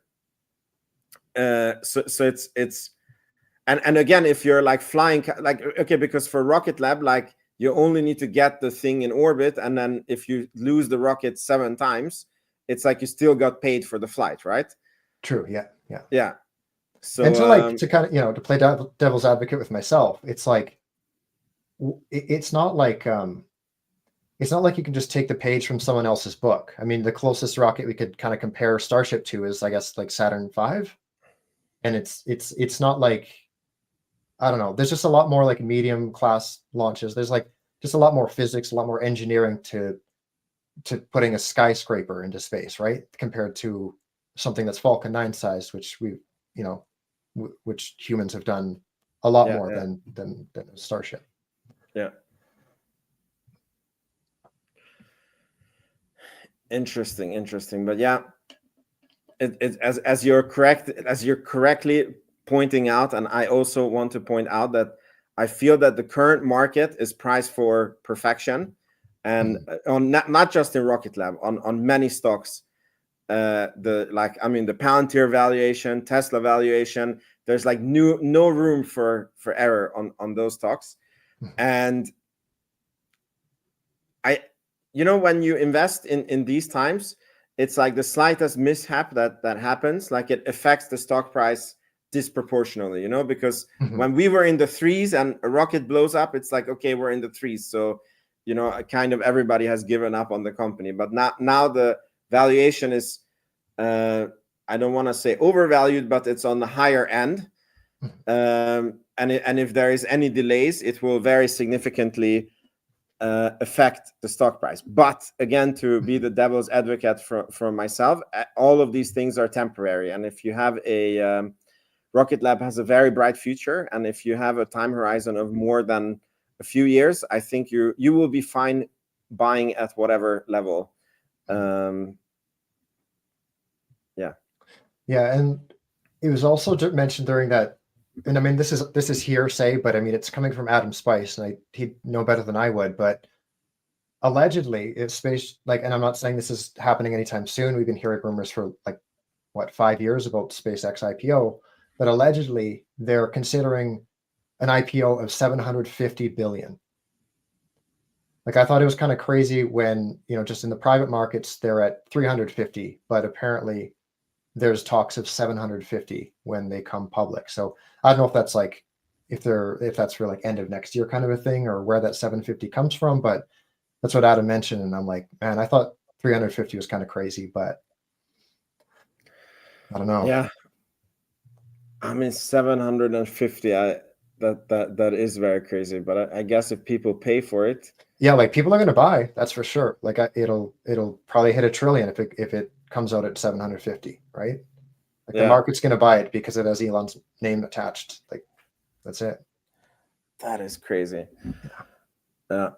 So it's and again, if you're like flying, like, okay, because for Rocket Lab, like, you only need to get the thing in orbit, and then if you lose the rocket 7 times, it's like you still got paid for the flight, right? True. Yeah. So and to kind of, to play devil's advocate with myself, it's like it's not like you can just take the page from someone else's book. I mean, the closest rocket we could kind of compare Starship to is, I guess, like Saturn V, and it's not like, I don't know. There's just a lot more like medium class launches. There's like just a lot more physics, a lot more engineering to putting a skyscraper into space, right? Compared to something that's Falcon 9 sized, which which humans have done a lot more than Starship. Yeah. Interesting. But yeah, as you're correctly pointing out, and I also want to point out that I feel that the current market is priced for perfection, and on not just in Rocket Lab, on many stocks, the Palantir valuation, Tesla valuation, there's like no room for error on those stocks. And when you invest in these times, it's like the slightest mishap that happens, like, it affects the stock price disproportionately, because when we were in the 3s and a rocket blows up, it's like, okay, we're in the 3s, so kind of everybody has given up on the company. But now the valuation is, I don't want to say overvalued, but it's on the higher end, and if there is any delays, it will very significantly affect the stock price. But again, to be the devil's advocate for myself, all of these things are temporary, and if you have a Rocket Lab has a very bright future, and if you have a time horizon of more than a few years, I think you will be fine buying at whatever level. And it was also mentioned during that, and I mean, this is hearsay, but I mean, it's coming from Adam Spice, and he'd know better than I would, but allegedly, if space, like, and I'm not saying this is happening anytime soon, we've been hearing rumors for like 5 years about SpaceX IPO, but allegedly they're considering an IPO of 750 billion. Like, I thought it was kind of crazy when, just in the private markets, they're at 350, but apparently there's talks of 750 when they come public. So I don't know if that's like, if that's for like end of next year kind of a thing, or where that 750 comes from, but that's what Adam mentioned. And I'm like, man, I thought 350 was kind of crazy, but I don't know. Yeah. I mean, 750, that is very crazy, but I guess if people pay for it. Yeah, like, people are going to buy, that's for sure. Like, it'll probably hit $1 trillion if it comes out at 750, right? Like, the market's going to buy it because it has Elon's name attached. Like, that's it. That is crazy. Yeah.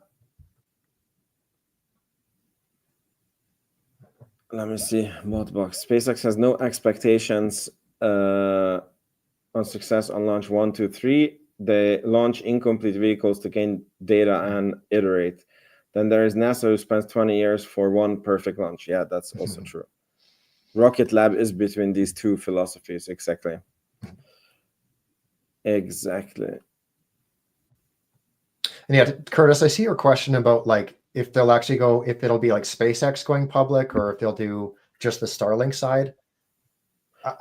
Let me see. Botbox. SpaceX has no expectations on success on launch 1, 2, 3. They launch incomplete vehicles to gain data and iterate. Then there is NASA, who spends 20 years for one perfect launch. Yeah, that's also true. Rocket Lab is between these two philosophies. Exactly. And yeah, Curtis, I see your question about like if it'll be like SpaceX going public, or if they'll do just the Starlink side.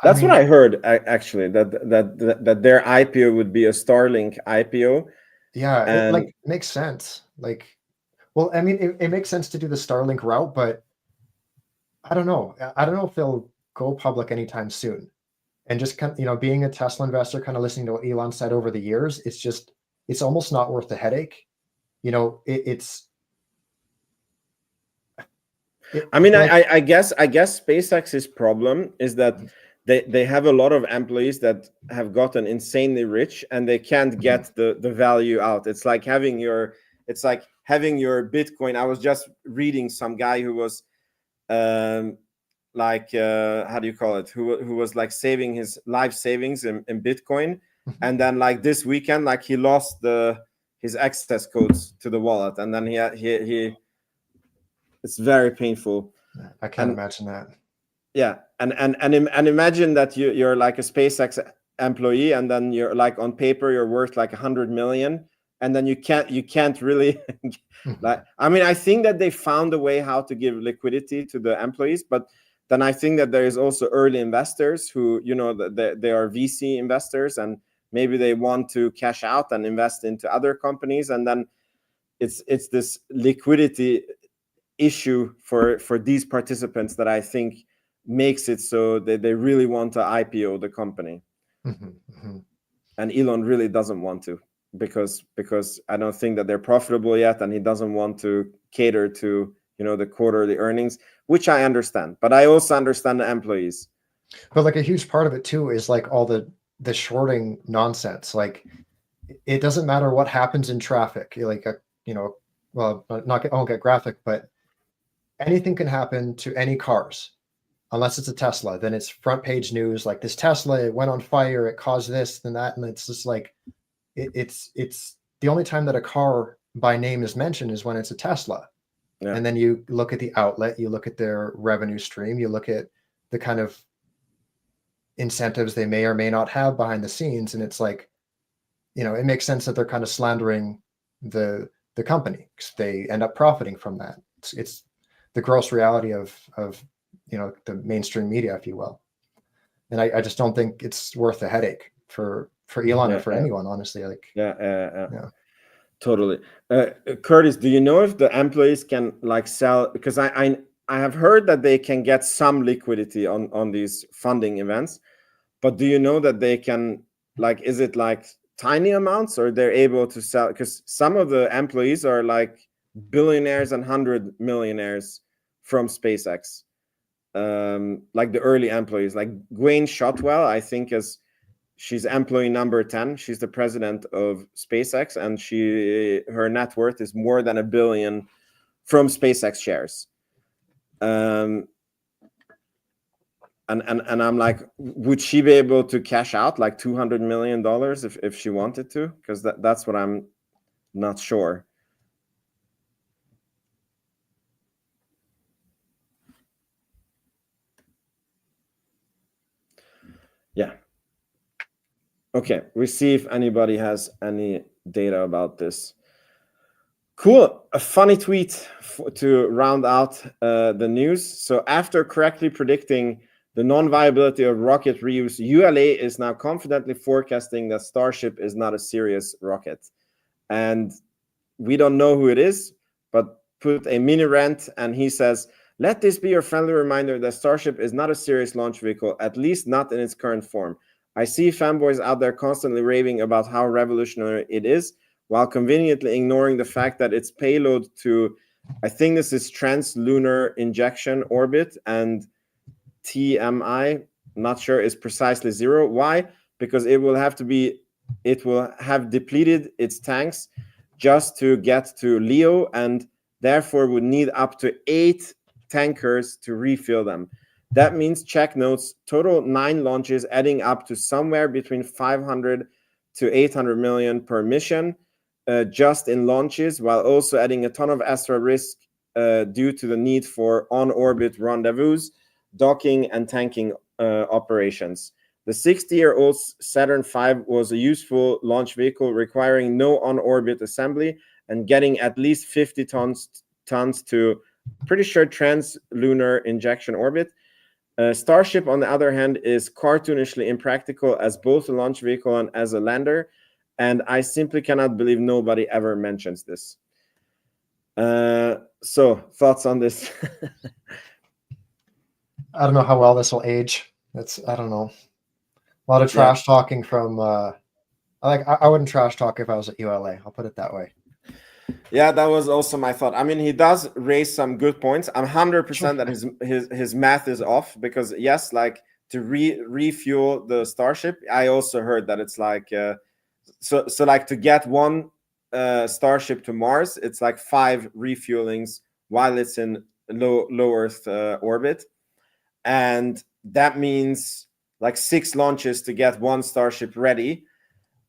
That's what I heard, actually, that their IPO would be a Starlink IPO. Yeah, it makes sense. Like, well, I mean, it makes sense to do the Starlink route, but I don't know. I don't know if they'll go public anytime soon. And just kind of, being a Tesla investor, kind of listening to what Elon said over the years, it's almost not worth the headache. I guess SpaceX's problem is that they have a lot of employees that have gotten insanely rich, and they can't get the value out. It's like having your Bitcoin. I was just reading some guy who was how do you call it? Who was like saving his life savings in Bitcoin, and then like this weekend, like he lost his access codes to the wallet, and then he it's very painful. I can't imagine that. Yeah, and imagine that you're like a SpaceX employee, and then you're like on paper you're worth like 100 million, and then you can't really like, I mean, I think that they found a way how to give liquidity to the employees, but then I think that there is also early investors who, you know, they are VC investors, and maybe they want to cash out and invest into other companies, and then it's this liquidity issue for these participants that I think makes it so that they really want to IPO the company. And Elon really doesn't want to, because I don't think that they're profitable yet, and he doesn't want to cater to, you know, the quarterly earnings, which I understand, but I also understand the employees. But like a huge part of it too is like all the shorting nonsense. Like it doesn't matter what happens in traffic. Like you know, well, I won't get graphic, but anything can happen to any cars, unless it's a Tesla. Then it's front page news. Like this Tesla, it went on fire, it caused this and that, and it's just like it's the only time that a car by name is mentioned is when it's a Tesla. Yeah. And then you look at the outlet, you look at their revenue stream, you look at the kind of incentives they may or may not have behind the scenes, and it's like, you know, it makes sense that they're kind of slandering the company because they end up profiting from that. It's the gross reality of you know, the mainstream media, if you will. And I just don't think it's worth the headache for Elon or for anyone, honestly. Like yeah. Totally. Curtis, do you know if the employees can like sell? Because I have heard that they can get some liquidity on these funding events, but do you know that they can, like, is it like tiny amounts, or they're able to sell? Because some of the employees are like billionaires and 100 millionaires from SpaceX, like the early employees, like Gwynne Shotwell, I think she's employee number 10. She's the president of SpaceX, and her net worth is more than $1 billion from SpaceX shares. And I'm like, would she be able to cash out like $200 million if she wanted to? Because that's what I'm not sure. Yeah. Okay, we see if anybody has any data about this. Cool. A funny tweet to round out the news. So after correctly predicting the non-viability of rocket reuse, ULA is now confidently forecasting that Starship is not a serious rocket. And we don't know who it is, but put a mini rant, and he says, "Let this be your friendly reminder that Starship is not a serious launch vehicle, at least not in its current form. I see fanboys out there constantly raving about how revolutionary it is, while conveniently ignoring the fact that its payload to, I think this is Trans-Lunar Injection Orbit, and TMI, not sure, is precisely 0. Why? Because it will have depleted its tanks just to get to LEO, and therefore would need up to 8 tankers to refill them. That means, check notes, total 9 launches, adding up to somewhere between 500 to 800 million per mission, just in launches, while also adding a ton of extra risk due to the need for on-orbit rendezvous, docking, and tanking operations. The 60-year-old Saturn V was a useful launch vehicle requiring no on-orbit assembly and getting at least 50 tons to, pretty sure, Trans-Lunar Injection Orbit. Starship, on the other hand, is cartoonishly impractical as both a launch vehicle and as a lander, and I simply cannot believe nobody ever mentions this. So, thoughts on this? I don't know how well this will age. I don't know. A lot of trash talking from. I wouldn't trash talk if I was at ULA. I'll put it that way. Yeah, that was also my thought. I mean, he does raise some good points. I'm 100% that his math is off, because yes, like to refuel the Starship, I also heard that it's like so like to get one Starship to Mars, it's like 5 refuelings while it's in low Earth orbit, and that means like 6 launches to get one Starship ready.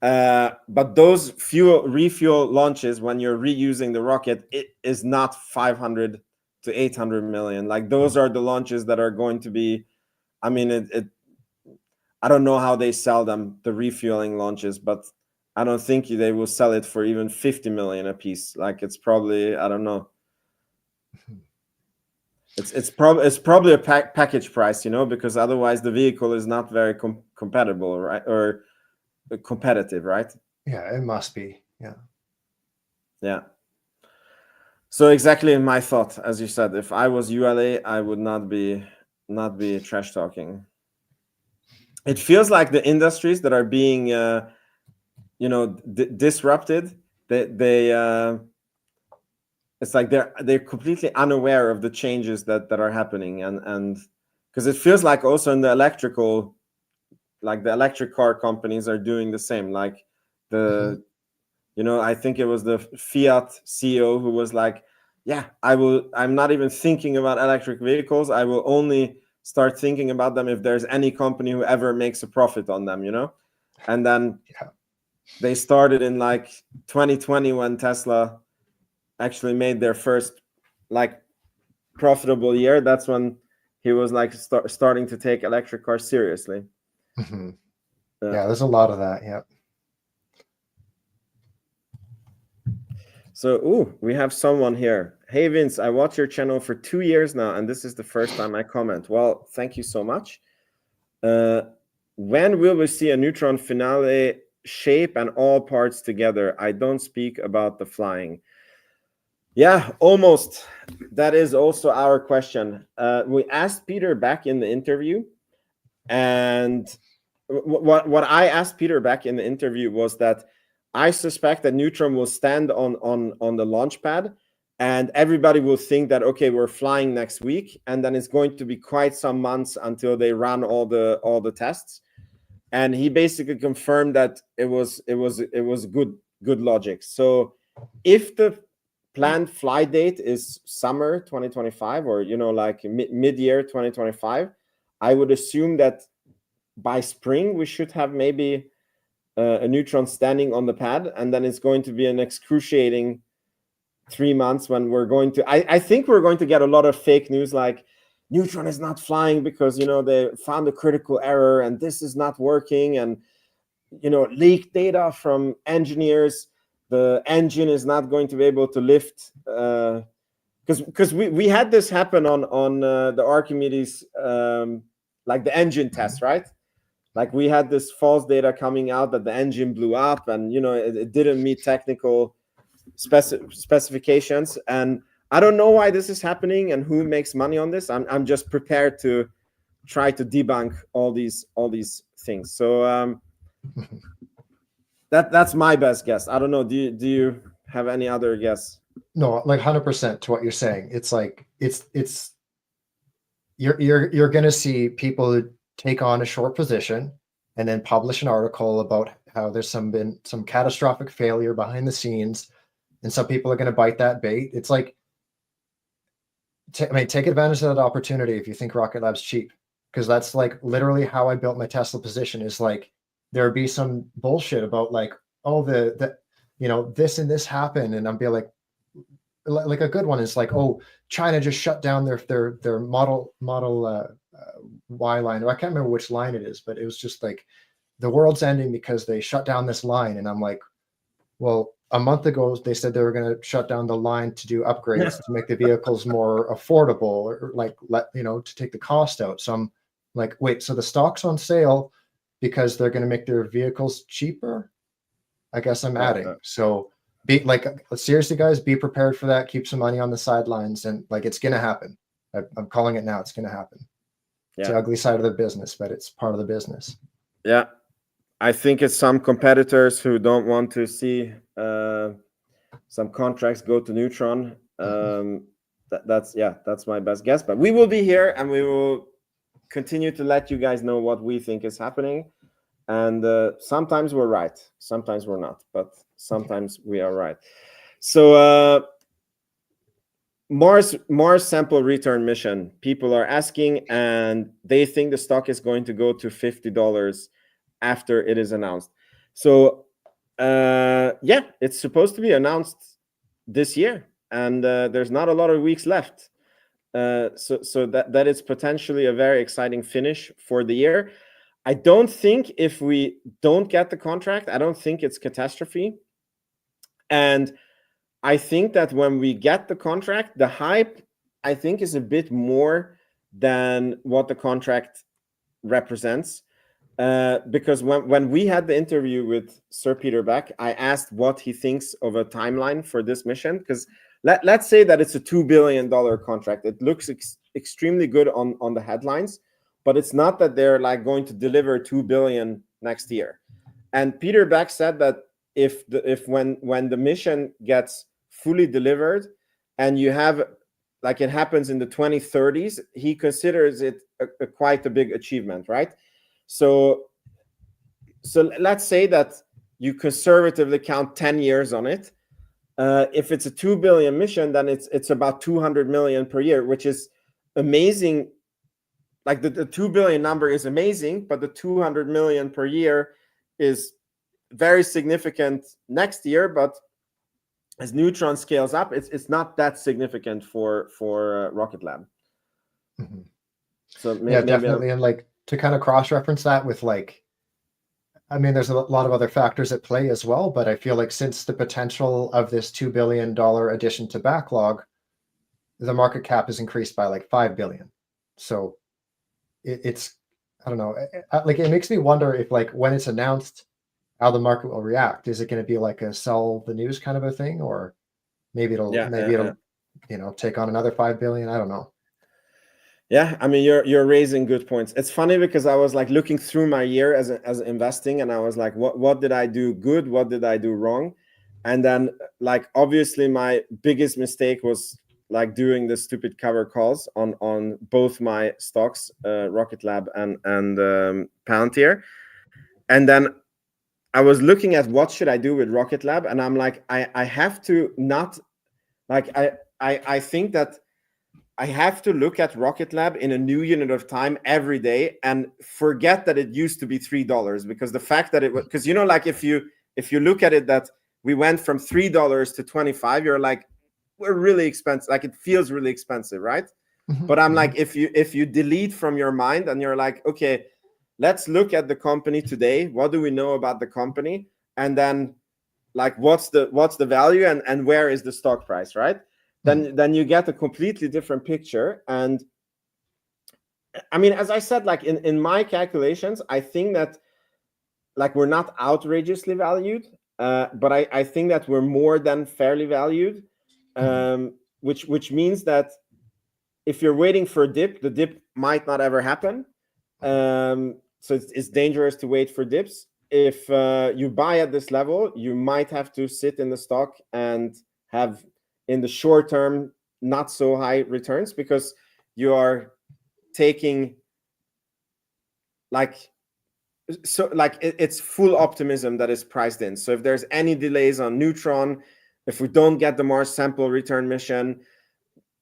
But those refuel launches, when you're reusing the rocket, it is not 500 to 800 million. Like those are the launches that are going to be I mean, I don't know how they sell them, the refueling launches, but I don't think they will sell it for even 50 million a piece. Like it's probably, I don't know. It's probably a package price, you know, because otherwise the vehicle is not very compatible, right? Or competitive, right? Yeah, it must be. Yeah. Yeah. So exactly my thought, as you said, if I was ULA, I would not be trash talking. It feels like the industries that are being, disrupted. It's like they're completely unaware of the changes that are happening, and because it feels like also in the electrical, like the electric car companies are doing the same. Like the, I think it was the Fiat CEO who was like, yeah, I'm not even thinking about electric vehicles. I will only start thinking about them if there's any company who ever makes a profit on them, And then they started in like 2020 when Tesla actually made their first like profitable year. That's when he was like starting to take electric cars seriously. Yeah, there's a lot of that. Yeah. So, we have someone here. Hey, Vince, I watch your channel for 2 years now, and this is the first time I comment. Well, thank you so much. When will we see a Neutron finale shape and all parts together? I don't speak about the flying. Yeah, almost. That is also our question. We asked Peter back in the interview, and what I asked Peter back in the interview was that I suspect that Neutron will stand on the launch pad, and everybody will think that, okay, we're flying next week, and then it's going to be quite some months until they run all the tests. And he basically confirmed that it was good logic. So if the planned flight date is summer 2025, or like mid-year 2025, I would assume that by spring we should have maybe a Neutron standing on the pad, and then it's going to be an excruciating 3 months when we're going to I think we're going to get a lot of fake news like Neutron is not flying because they found a critical error and this is not working, and leaked data from engineers, the engine is not going to be able to lift, because we had this happen on the Archimedes, like the engine test, right? Like we had this false data coming out that the engine blew up, and it didn't meet technical specifications. And I don't know why this is happening and who makes money on this. I'm just prepared to try to debunk all these things. So that's my best guess. I don't know. Do you have any other guess? No, like 100% to what you're saying. It's like it's you're gonna see people take on a short position and then publish an article about how there's been some catastrophic failure behind the scenes, and some people are going to bite that bait. It's like, take advantage of that opportunity if you think Rocket Lab's cheap, because that's like literally how I built my Tesla position. Is like there would be some bullshit about like, oh, the this and this happened, and I'll be like a good one is like, oh, China just shut down their model Y line. I can't remember which line it is, but it was just like the world's ending because they shut down this line. And I'm like, well, a month ago they said they were going to shut down the line to do upgrades to make the vehicles more affordable, or like to take the cost out. So I'm like, wait, so the stock's on sale because they're going to make their vehicles cheaper? I guess I'm adding. So be like, seriously, guys, be prepared for that. Keep some money on the sidelines, and like it's going to happen. I'm calling it now. It's going to happen. Yeah. It's the ugly side of the business, but it's part of the business. Yeah. I think it's some competitors who don't want to see some contracts go to Neutron. That's my best guess. But we will be here, and we will continue to let you guys know what we think is happening. And sometimes we're right, sometimes we're not, but sometimes we are right. So Mars sample return mission, people are asking, and they think the stock is going to go to $50 after it is announced. So it's supposed to be announced this year, and there's not a lot of weeks left. so that is potentially a very exciting finish for the year. I don't think if we don't get the contract, I don't think it's catastrophe. And I think that when we get the contract, the hype, I think, is a bit more than what the contract represents. Because when we had the interview with Sir Peter Beck, I asked what he thinks of a timeline for this mission. Because let's say that it's a $2 billion contract. It looks extremely good on the headlines, but it's not that they're like going to deliver 2 billion next year. And Peter Beck said that if when the mission gets fully delivered and you have, like, it happens in the 2030s, he considers it quite a big achievement, right? So let's say that you conservatively count 10 years on it. If it's a 2 billion mission, then it's about 200 million per year, which is amazing. Like the 2 billion number is amazing, but the 200 million per year is very significant next year. But as Neutron scales up, it's not that significant for Rocket Lab. Mm-hmm. So maybe definitely. And like to kind of cross-reference that with, like, I mean, there's a lot of other factors at play as well, but I feel like since the potential of this $2 billion addition to backlog, the market cap has increased by like 5 billion. So it's, I don't know, like it makes me wonder if, like, when it's announced, how the market will react. Is it going to be like a sell the news kind of a thing, or maybe it'll you know, take on another 5 billion? I don't know. Yeah, I mean, you're raising good points. It's funny because I was like looking through my year as investing, and I was like, what did I do good? What did I do wrong? And then, like, obviously my biggest mistake was like doing the stupid cover calls on both my stocks, Rocket Lab and Palantir. And then I was looking at what should I do with Rocket Lab, and I'm like, I have to not, like, I think that I have to look at Rocket Lab in a new unit of time every day and forget that it used to be $3, because the fact that it was, because, you know, like if you look at it, that we went from $3 to 25, you're like, we're really expensive. Like, it feels really expensive, right? Mm-hmm. But I'm like, if you delete from your mind and you're like, okay, let's look at the company today. What do we know about the company? And then, like, what's the value and where is the stock price, right? Then you get a completely different picture. And I mean, as I said, like in my calculations, I think that, like, we're not outrageously valued, but I think that we're more than fairly valued, which means that if you're waiting for a dip, the dip might not ever happen. So it's dangerous to wait for dips. If you buy at this level, you might have to sit in the stock and have, in the short term, not so high returns, because you are taking, like, so like it's full optimism that is priced in. So if there's any delays on Neutron, if we don't get the Mars sample return mission,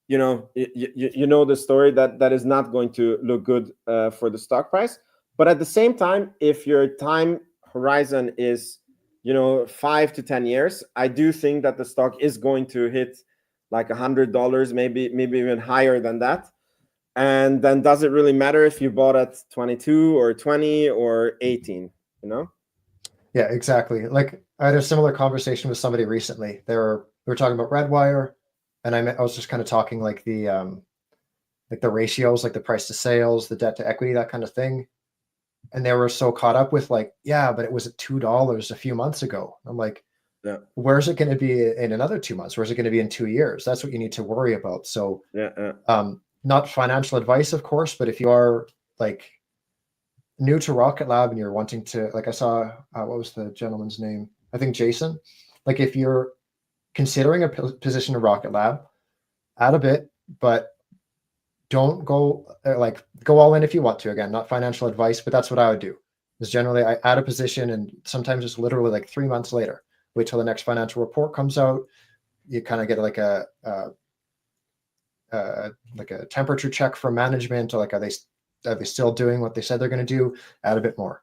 you know the story, that is not going to look good for the stock price. But at the same time, if your time horizon is, 5 to 10 years, I do think that the stock is going to hit like $100, maybe even higher than that. And then does it really matter if you bought at 22 or 20 or 18, Yeah, exactly. Like, I had a similar conversation with somebody recently. We were talking about Redwire, and I was just kind of talking like the ratios, like the price to sales, the debt to equity, that kind of thing. And they were so caught up with like, yeah, but it was at $2 a few months ago. I'm like, yeah, where's it going to be in another 2 months? Where's it going to be in 2 years? That's what you need to worry about. So, not financial advice, of course, but if you are like new to Rocket Lab and you're wanting to, like, I saw, what was the gentleman's name? I think Jason. Like, if you're considering a position in Rocket Lab, add a bit, but don't go go all in if you want to. Again, not financial advice, but that's what I would do. Is generally I add a position, and sometimes it's literally like 3 months later. Wait till the next financial report comes out. You kind of get like a temperature check from management, or like, are they still doing what they said they're going to do? Add a bit more.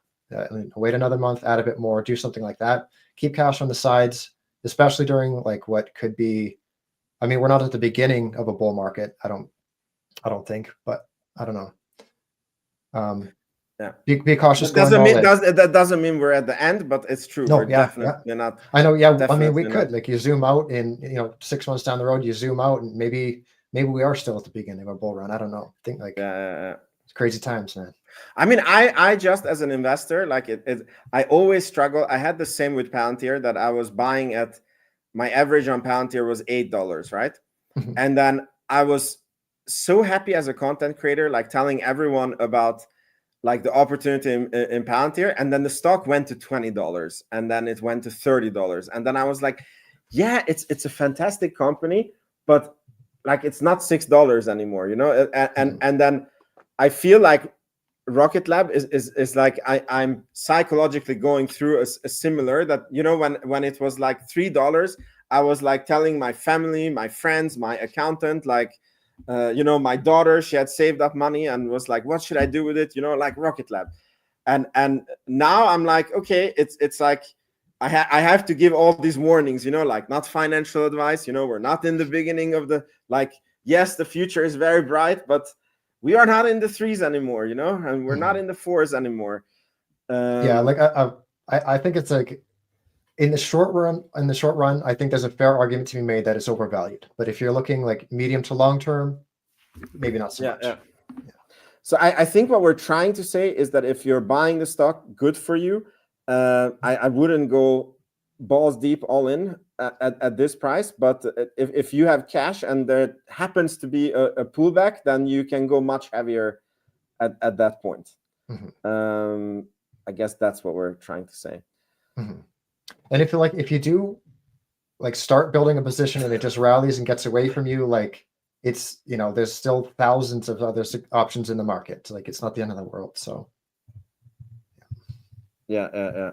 Wait another month, add a bit more. Do something like that. Keep cash on the sides, especially during like what could be. I mean, we're not at the beginning of a bull market. I don't I don't think, but I don't know. Yeah. Be cautious. That doesn't mean we're at the end, but it's true. No, we're definitely not. I know. Yeah, I mean, we Definitely could not. like you zoom out, and 6 months down the road, you zoom out, and maybe we are still at the beginning of a bull run. I don't know. I think like Yeah. it's crazy times, man. I mean, I just as an investor, like I always struggle. I had the same with Palantir, that I was buying at, my average on Palantir was $8, right? Mhm. And then I was so happy as a content creator, like telling everyone about like the opportunity in Palantir, and then the stock went to $20, and then it went to $30, and then I was like, yeah, it's a fantastic company, but like it's not $6 anymore, and then I feel like Rocket Lab is like I'm psychologically going through a similar, that when it was like $3, I was like telling my family, my friends, my accountant, like my daughter, she had saved up money and was like, what should I do with it, like Rocket Lab. And now I'm like, okay, it's like I have to give all these warnings, like not financial advice, we're not in the beginning of the, like, yes, the future is very bright, but we are not in the 3s anymore, and we're not in the 4s anymore. Yeah, like I think it's like in the short run, I think there's a fair argument to be made that it's overvalued. But if you're looking like medium to long term, maybe not so much. Yeah. So I think what we're trying to say is that if you're buying the stock, good for you. I wouldn't go balls deep all in at this price, but if you have cash and there happens to be a pullback, then you can go much heavier at that point. I guess that's what we're trying to say. And if you do like start building a position and it just rallies and gets away from you, like it's there's still thousands of other options in the market. Like it's not the end of the world. So yeah.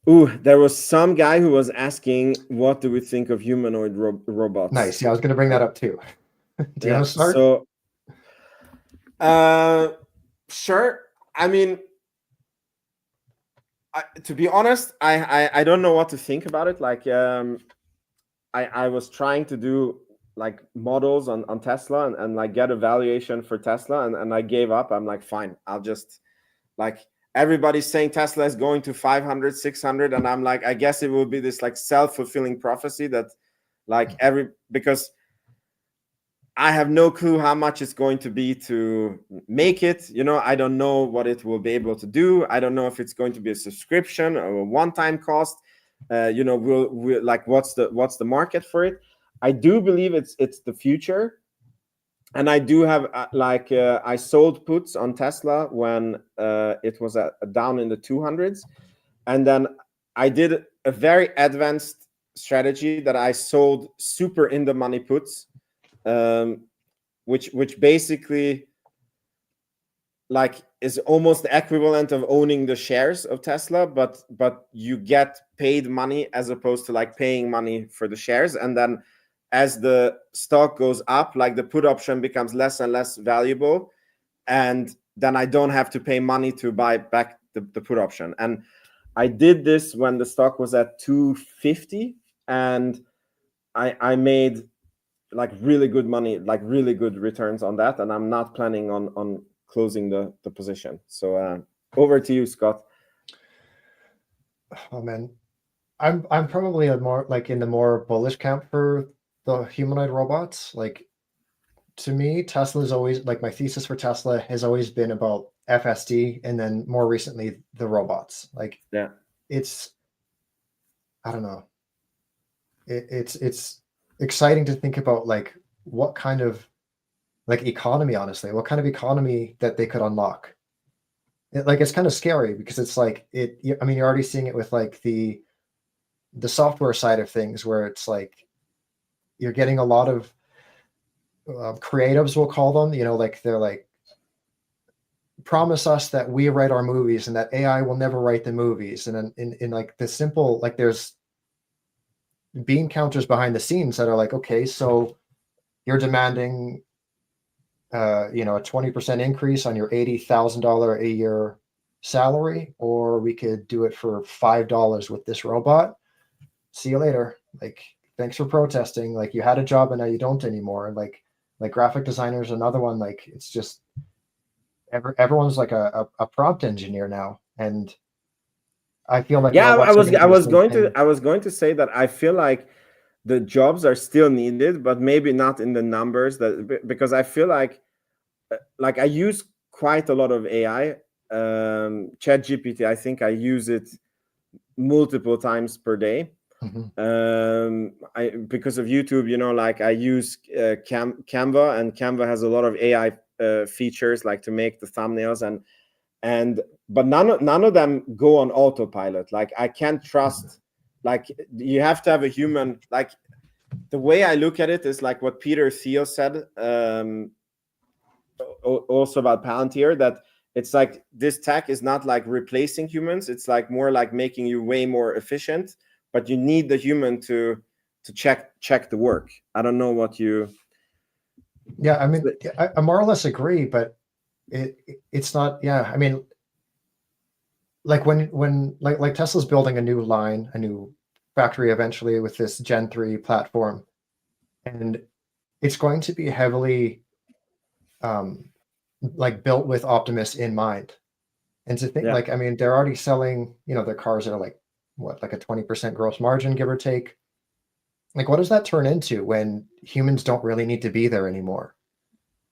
Ooh, there was some guy who was asking, what do we think of humanoid robots? Nice. Yeah, I was going to bring that up too. Do you want to start? So sure. I mean, to be honest, I don't know what to think about it. Like I was trying to do like models on Tesla and like get a valuation for Tesla, and I gave up. I'm like, fine, I'll just, like, everybody's saying Tesla is going to 500, 600, and I'm like, I guess it will be this like self-fulfilling prophecy that like because I have no clue how much it's going to be to make it. I don't know what it will be able to do. I don't know if it's going to be a subscription or a one-time cost. We'll like, what's the market for it? I do believe it's the future, and I do have I sold puts on Tesla when it was down in the 200s, and then I did a very advanced strategy that I sold super in the money puts, which basically like is almost the equivalent of owning the shares of Tesla, but you get paid money as opposed to like paying money for the shares. And then as the stock goes up, like the put option becomes less and less valuable, and then I don't have to pay money to buy back the put option. And I did this when the stock was at 250, and I made like really good money, like really good returns on that, and I'm not planning on closing the position. So over to you, Scott. Oh man, I'm probably more like in the more bullish camp for the humanoid robots. Like to me, Tesla's always like, my thesis for Tesla has always been about FSD, and then more recently the robots. Like it's, I don't know. It's exciting to think about like what kind of like economy, honestly, what kind of economy that they could unlock. It's kind of scary because it's like I mean, you're already seeing it with like the software side of things, where it's like you're getting a lot of creatives, we'll call them, like they're like, promise us that we write our movies and that AI will never write the movies. And then in like the simple, like there's bean counters behind the scenes that are like, okay, so you're demanding a 20% increase on your $80,000 a year salary, or we could do it for $5 with this robot. See you later. Like, thanks for protesting. Like, you had a job and now you don't anymore. And like Like graphic designers, another one. Like it's just everyone's like a prompt engineer now, and I feel like Yeah, robots are going to do the same thing. I was going to say that I feel like the jobs are still needed, but maybe not in the numbers because I feel like I use quite a lot of AI. ChatGPT, I think I use it multiple times per day. Because of YouTube, like I use Canva, and Canva has a lot of AI features, like to make the thumbnails, but none of them go on autopilot. Like I can't trust. Like you have to have a human. Like the way I look at it is like what Peter Thiel said, also about Palantir, that it's like this tech is not like replacing humans. It's like more like making you way more efficient, but you need the human to check the work. I don't know what you. Yeah, I mean, I more or less agree, but it's not. Yeah, I mean, like when like Tesla's building a new line, a new factory eventually with this Gen 3 platform, and it's going to be heavily like built with Optimus in mind. And to think, like, I mean, they're already selling, their cars are like what, like a 20% gross margin, give or take. Like, what does that turn into when humans don't really need to be there anymore?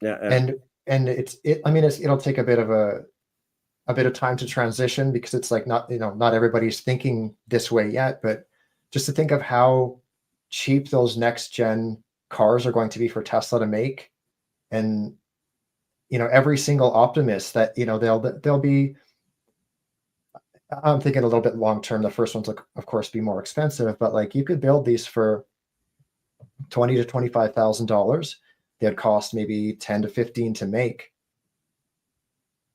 Yeah. And I mean, it'll take a bit of time to transition, because it's like not everybody's thinking this way yet, but just to think of how cheap those next gen cars are going to be for Tesla to make, and every single Optimus that they'll be. I'm thinking a little bit long term. The first ones will, of course, be more expensive, but like you could build these for $20,000 to $25,000. They'd cost maybe 10 to 15 to make,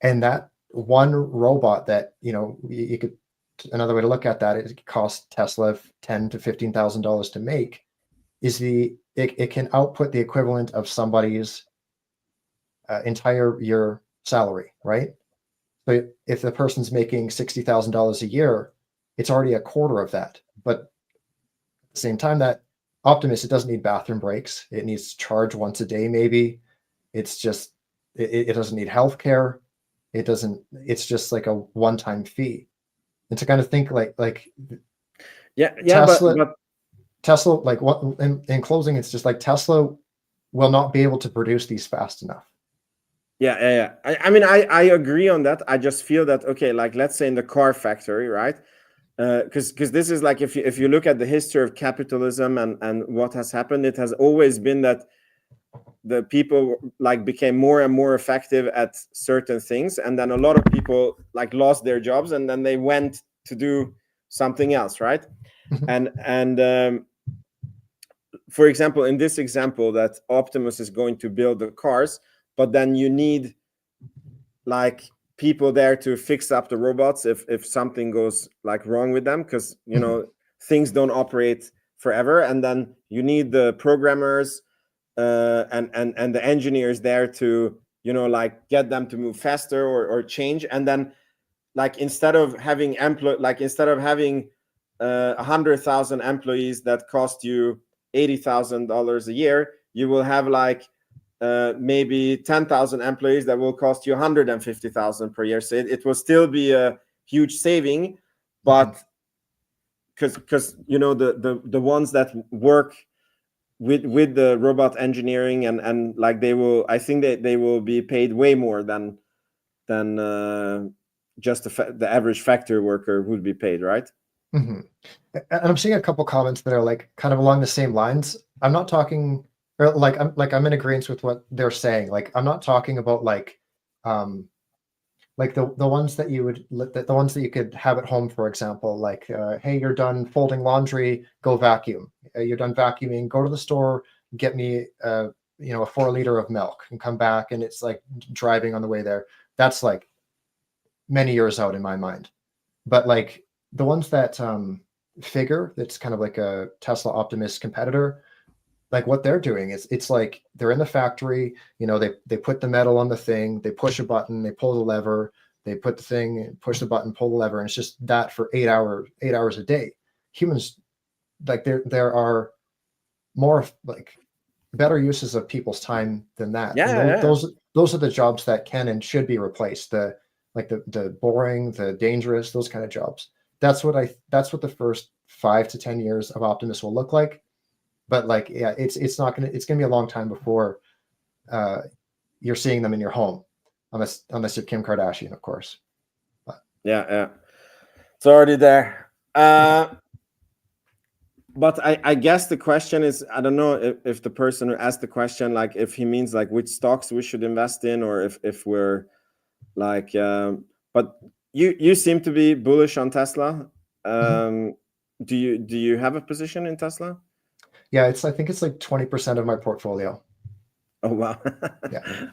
and that one robot that you could. Another way to look at that, it costs Tesla $10,000 to $15,000 to make. It can output the equivalent of somebody's entire year salary, right? So if the person's making $60,000 a year, it's already a quarter of that. But at the same time, that Optimus, it doesn't need bathroom breaks. It needs to charge once a day, maybe. It's just it doesn't need healthcare. It doesn't. It's just like a one-time fee. And to kind of think like Tesla, but Tesla, like what in closing, it's just like Tesla will not be able to produce these fast enough. Yeah. I mean, I agree on that. I just feel that, okay, like let's say in the car factory, right? Because this is like, if you look at the history of capitalism and what has happened, it has always been that the people like became more and more effective at certain things, and then a lot of people like lost their jobs, and then they went to do something else, right? And for example, in this example, that Optimus is going to build the cars, but then you need like people there to fix up the robots if something goes like wrong with them, because things don't operate forever, and then you need the programmers and the engineers there to like get them to move faster or change. And then like instead of having 100,000 employees that cost you $80,000 a year, you will have like maybe 10,000 employees that will cost you 150,000 per year. So it will still be a huge saving, but because the ones that work with the robot engineering and like I think they will be paid way more than just the average factory worker would be paid, right? And I'm seeing a couple comments that are like kind of along the same lines. I'm not talking, or I'm in agreement with what they're saying. Like I'm not talking about like the ones that the ones that you could have at home, for example, like hey, you're done folding laundry, go vacuum. You're done vacuuming, go to the store, get me a 4 liter of milk, and come back, and it's like driving on the way there. That's like many years out in my mind. But like the ones that figure, that's kind of like a Tesla Optimus competitor, like what they're doing is it's like they're in the factory, they put the metal on the thing, they push a button, they pull the lever, they put the thing, push the button, pull the lever, and it's just that for 8 hours a day. Humans, like there are more like better uses of people's time than that. Yeah, And yeah. those are the jobs that can and should be replaced. The boring, the dangerous, those kind of jobs. That's what the first 5 to 10 years of Optimus will look like. But like, yeah, it's gonna be a long time before you're seeing them in your home, unless you're Kim Kardashian, of course. But. Yeah, it's already there. But I guess the question is, I don't know if the person who asked the question, like if he means like which stocks we should invest in, or if we're like, but you seem to be bullish on Tesla. Do you have a position in Tesla? Yeah, I think it's like 20% of my portfolio. Oh wow. Yeah.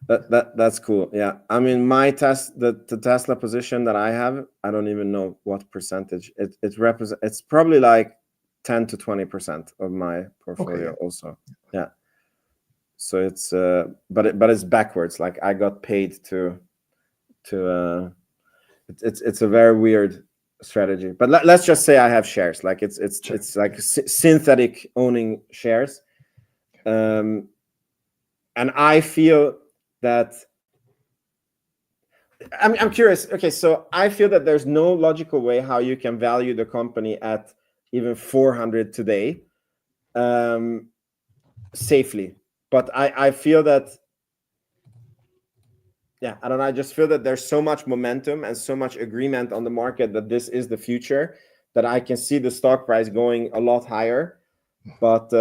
That's cool. Yeah. I mean, the Tesla position that I have, I don't even know what percentage it represents. It's probably like 10 to 20% of my portfolio. Okay. Also. Yeah. So it's but it's backwards. Like I got paid to it's a very weird strategy. But let's just say I have shares. Like it's like synthetic owning shares. And I feel that I'm curious. Okay, so I feel that there's no logical way how you can value the company at even 400 today safely. But I feel that, yeah, I don't know. I just feel that there's so much momentum and so much agreement on the market that this is the future, that I can see the stock price going a lot higher. But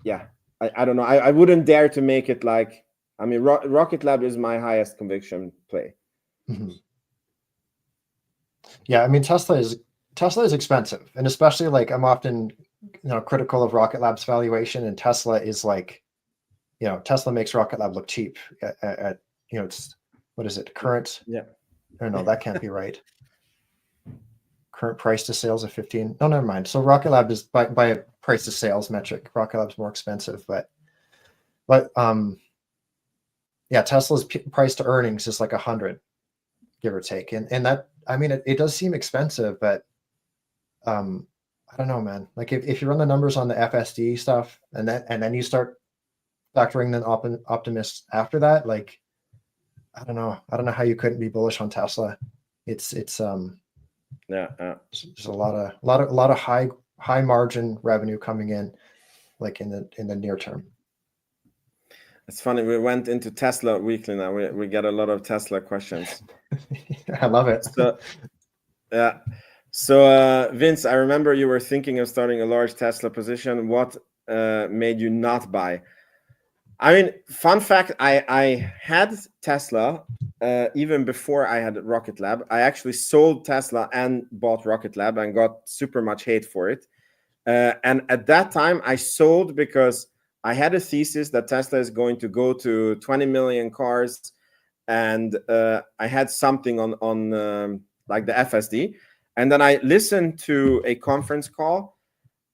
yeah, I don't know. I wouldn't dare to make it like, I mean, Rocket Lab is my highest conviction play. Mm-hmm. Yeah, I mean, Tesla is expensive, and especially like I'm often, critical of Rocket Lab's valuation, and Tesla is like, Tesla makes Rocket Lab look cheap at it's, what is it, current? Yeah. Or no, that can't be right. Current price to sales of 15. No, never mind. So Rocket Lab is by a price to sales metric. Rocket Lab's more expensive, but yeah, Tesla's price to earnings is like 100, give or take, and that, I mean, it does seem expensive, but I don't know, man. Like if you run the numbers on the FSD stuff, and then you start factoring in Optimus after that, like I don't know how you couldn't be bullish on Tesla. It's there's a lot of high margin revenue coming in, like in the near term. It's funny, we went into Tesla weekly now. We get a lot of Tesla questions. I love it. So yeah. So Vince, I remember you were thinking of starting a large Tesla position. What made you not buy? I mean, fun fact, I had Tesla even before I had Rocket Lab. I actually sold Tesla and bought Rocket Lab and got super much hate for it. And at that time, I sold because I had a thesis that Tesla is going to go to 20 million cars. And I had something on like the FSD. And then I listened to a conference call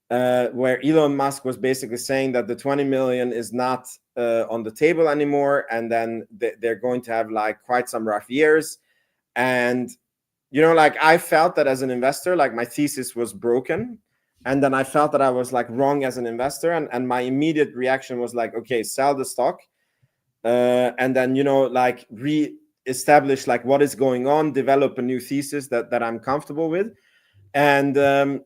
where Elon Musk was basically saying that the 20 million is not on the table anymore, and then they're going to have like quite some rough years. And like I felt that as an investor, like my thesis was broken, and then I felt that I was like wrong as an investor, and my immediate reaction was like, okay, sell the stock, and then like re-establish like what is going on, develop a new thesis that I'm comfortable with. And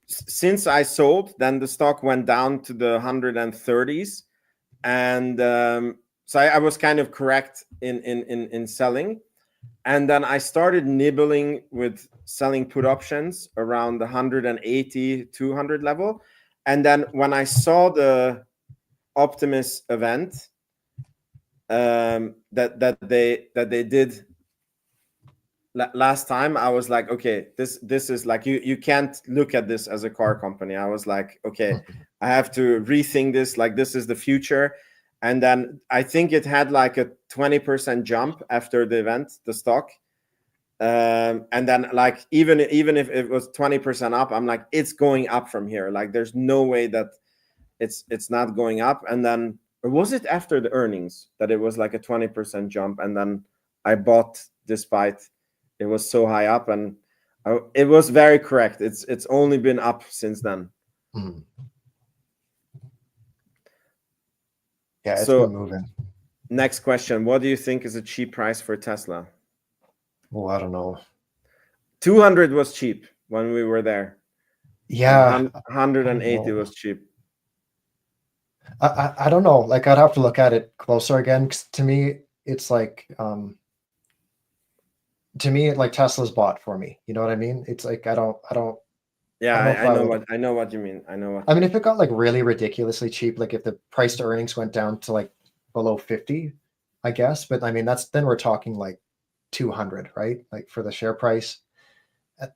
since I sold, then the stock went down to the 130s, and so I was kind of correct in selling. And then I started nibbling with selling put options around the 180, 200 level. And then when I saw the Optimus event that they did last time, I was like, okay, this is like, you can't look at this as a car company. I was like, okay, I have to rethink this, like this is the future. And then I think it had like a 20% jump after the event, the stock. And then like even if it was 20% up, I'm like, it's going up from here. Like there's no way that it's not going up. And then, or was it after the earnings that it was like a 20% jump? And then I bought despite it was so high up, and it was very correct. It's only been up since then. Mm. Yeah, it's So been moving. next question. What do you think is a cheap price for Tesla? Oh, I don't know. 200 was cheap when we were there. Yeah, And 180 know. was cheap. I don't know. Like, I'd have to look at it closer again. 'Cause to me, it's like Tesla's bought for me. You know what I mean? It's like I don't Yeah, know if I I know would. I know what you mean. I know what I you mean, mean. if it got like really ridiculously cheap, like if the price to earnings went down to like below 50, I guess. But I mean, then we're talking like 200, right? Like for the share price.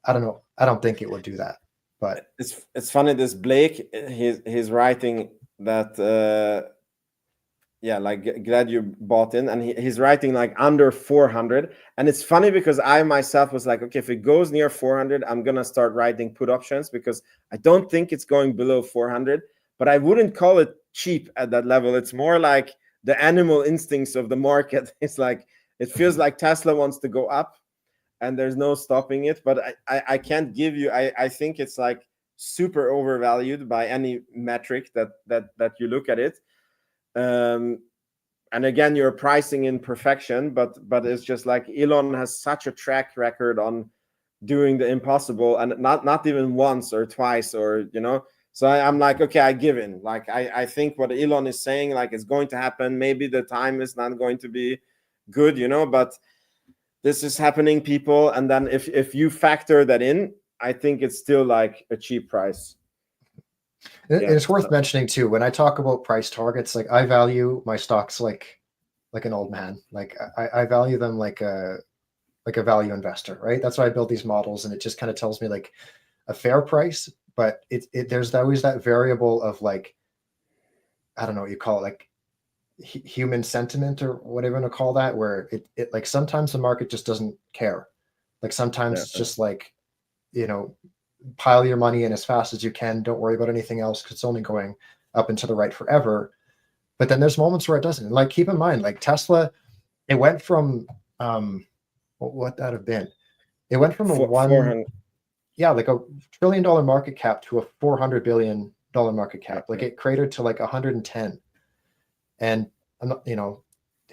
I don't know. I don't think it would do that. But It's funny, this Blake, he's writing that yeah, like glad you bought in, and he's writing like under 400. And it's funny because I myself was like, okay, if it goes near 400, I'm gonna start writing put options because I don't think it's going below 400, but I wouldn't call it cheap at that level. It's more like the animal instincts of the market. It's like it feels like Tesla wants to go up and there's no stopping it, but I can't give you, I think it's like super overvalued by any metric that you look at it. And again, you're pricing in perfection, but it's just like Elon has such a track record on doing the impossible, and not even once or twice, or so I'm like, okay, I give in. Like I think what Elon is saying, like, is going to happen. Maybe the time is not going to be good, but this is happening, people. And then if you factor that in, I think it's still like a cheap price. it's worth mentioning too, when I talk about price targets, like I value my stocks like an old man. Like I value them like a value investor, right? That's why I build these models, and it just kind of tells me like a fair price, but there's always that variable of like, I don't know what you call it, like human sentiment or whatever you want to call that, where it like sometimes the market just doesn't care. Like sometimes it's just like, pile your money in as fast as you can. Don't worry about anything else because it's only going up and to the right forever. But then there's moments where it doesn't. And like, keep in mind, like Tesla, it went from what that have been? It went from a like a $1 trillion market cap to a $400 billion market cap. Like it cratered to like 110. And I'm not,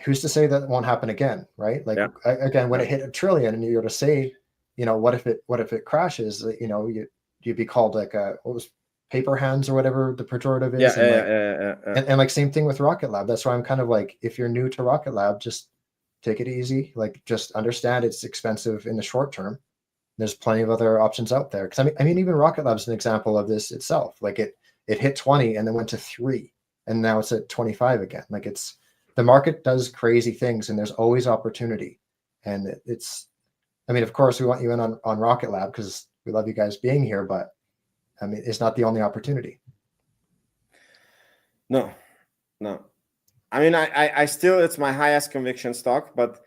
who's to say that won't happen again, right? Like again, when it hit $1 trillion, and you're to say, what if it crashes? You'd be called like what was paper hands or whatever the pejorative is. And like same thing with Rocket Lab. That's why I'm kind of like, if you're new to Rocket Lab, just take it easy. Like just understand it's expensive in the short term. There's plenty of other options out there. Because I mean, even Rocket Lab's an example of this itself. Like it hit 20 and then went to 3, and now it's at 25 again. Like the market does crazy things, and there's always opportunity. And I mean, of course, we want you in on Rocket Lab because we love you guys being here, but I mean, it's not the only opportunity. No. I mean, I still, it's my highest conviction stock, but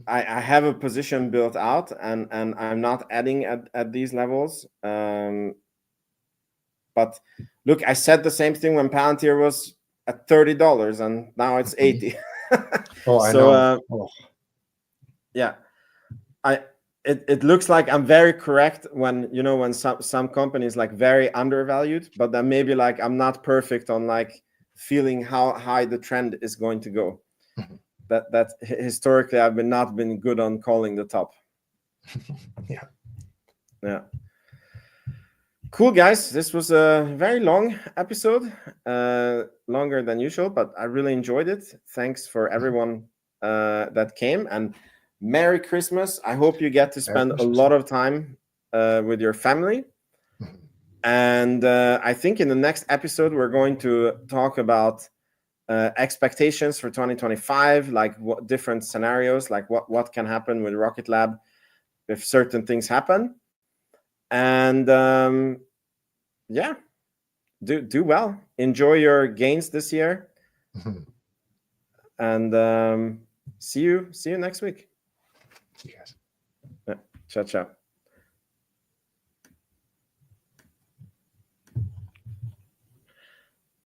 I have a position built out, and I'm not adding at these levels. But look, I said the same thing when Palantir was at $30, and now it's 80. Oh, I know. Yeah, it looks like I'm very correct when when some companies like very undervalued, but then maybe like I'm not perfect on like feeling how high the trend is going to go. That historically I've not been good on calling the top. Yeah. Cool, guys. This was a very long episode, longer than usual, but I really enjoyed it. Thanks for everyone that came, and Merry Christmas. I hope you get to spend a lot of time with your family. And I think in the next episode, we're going to talk about expectations for 2025, like what different scenarios, like what can happen with Rocket Lab if certain things happen. And yeah, do well. Enjoy your gains this year. And see you next week. See you guys. Ciao.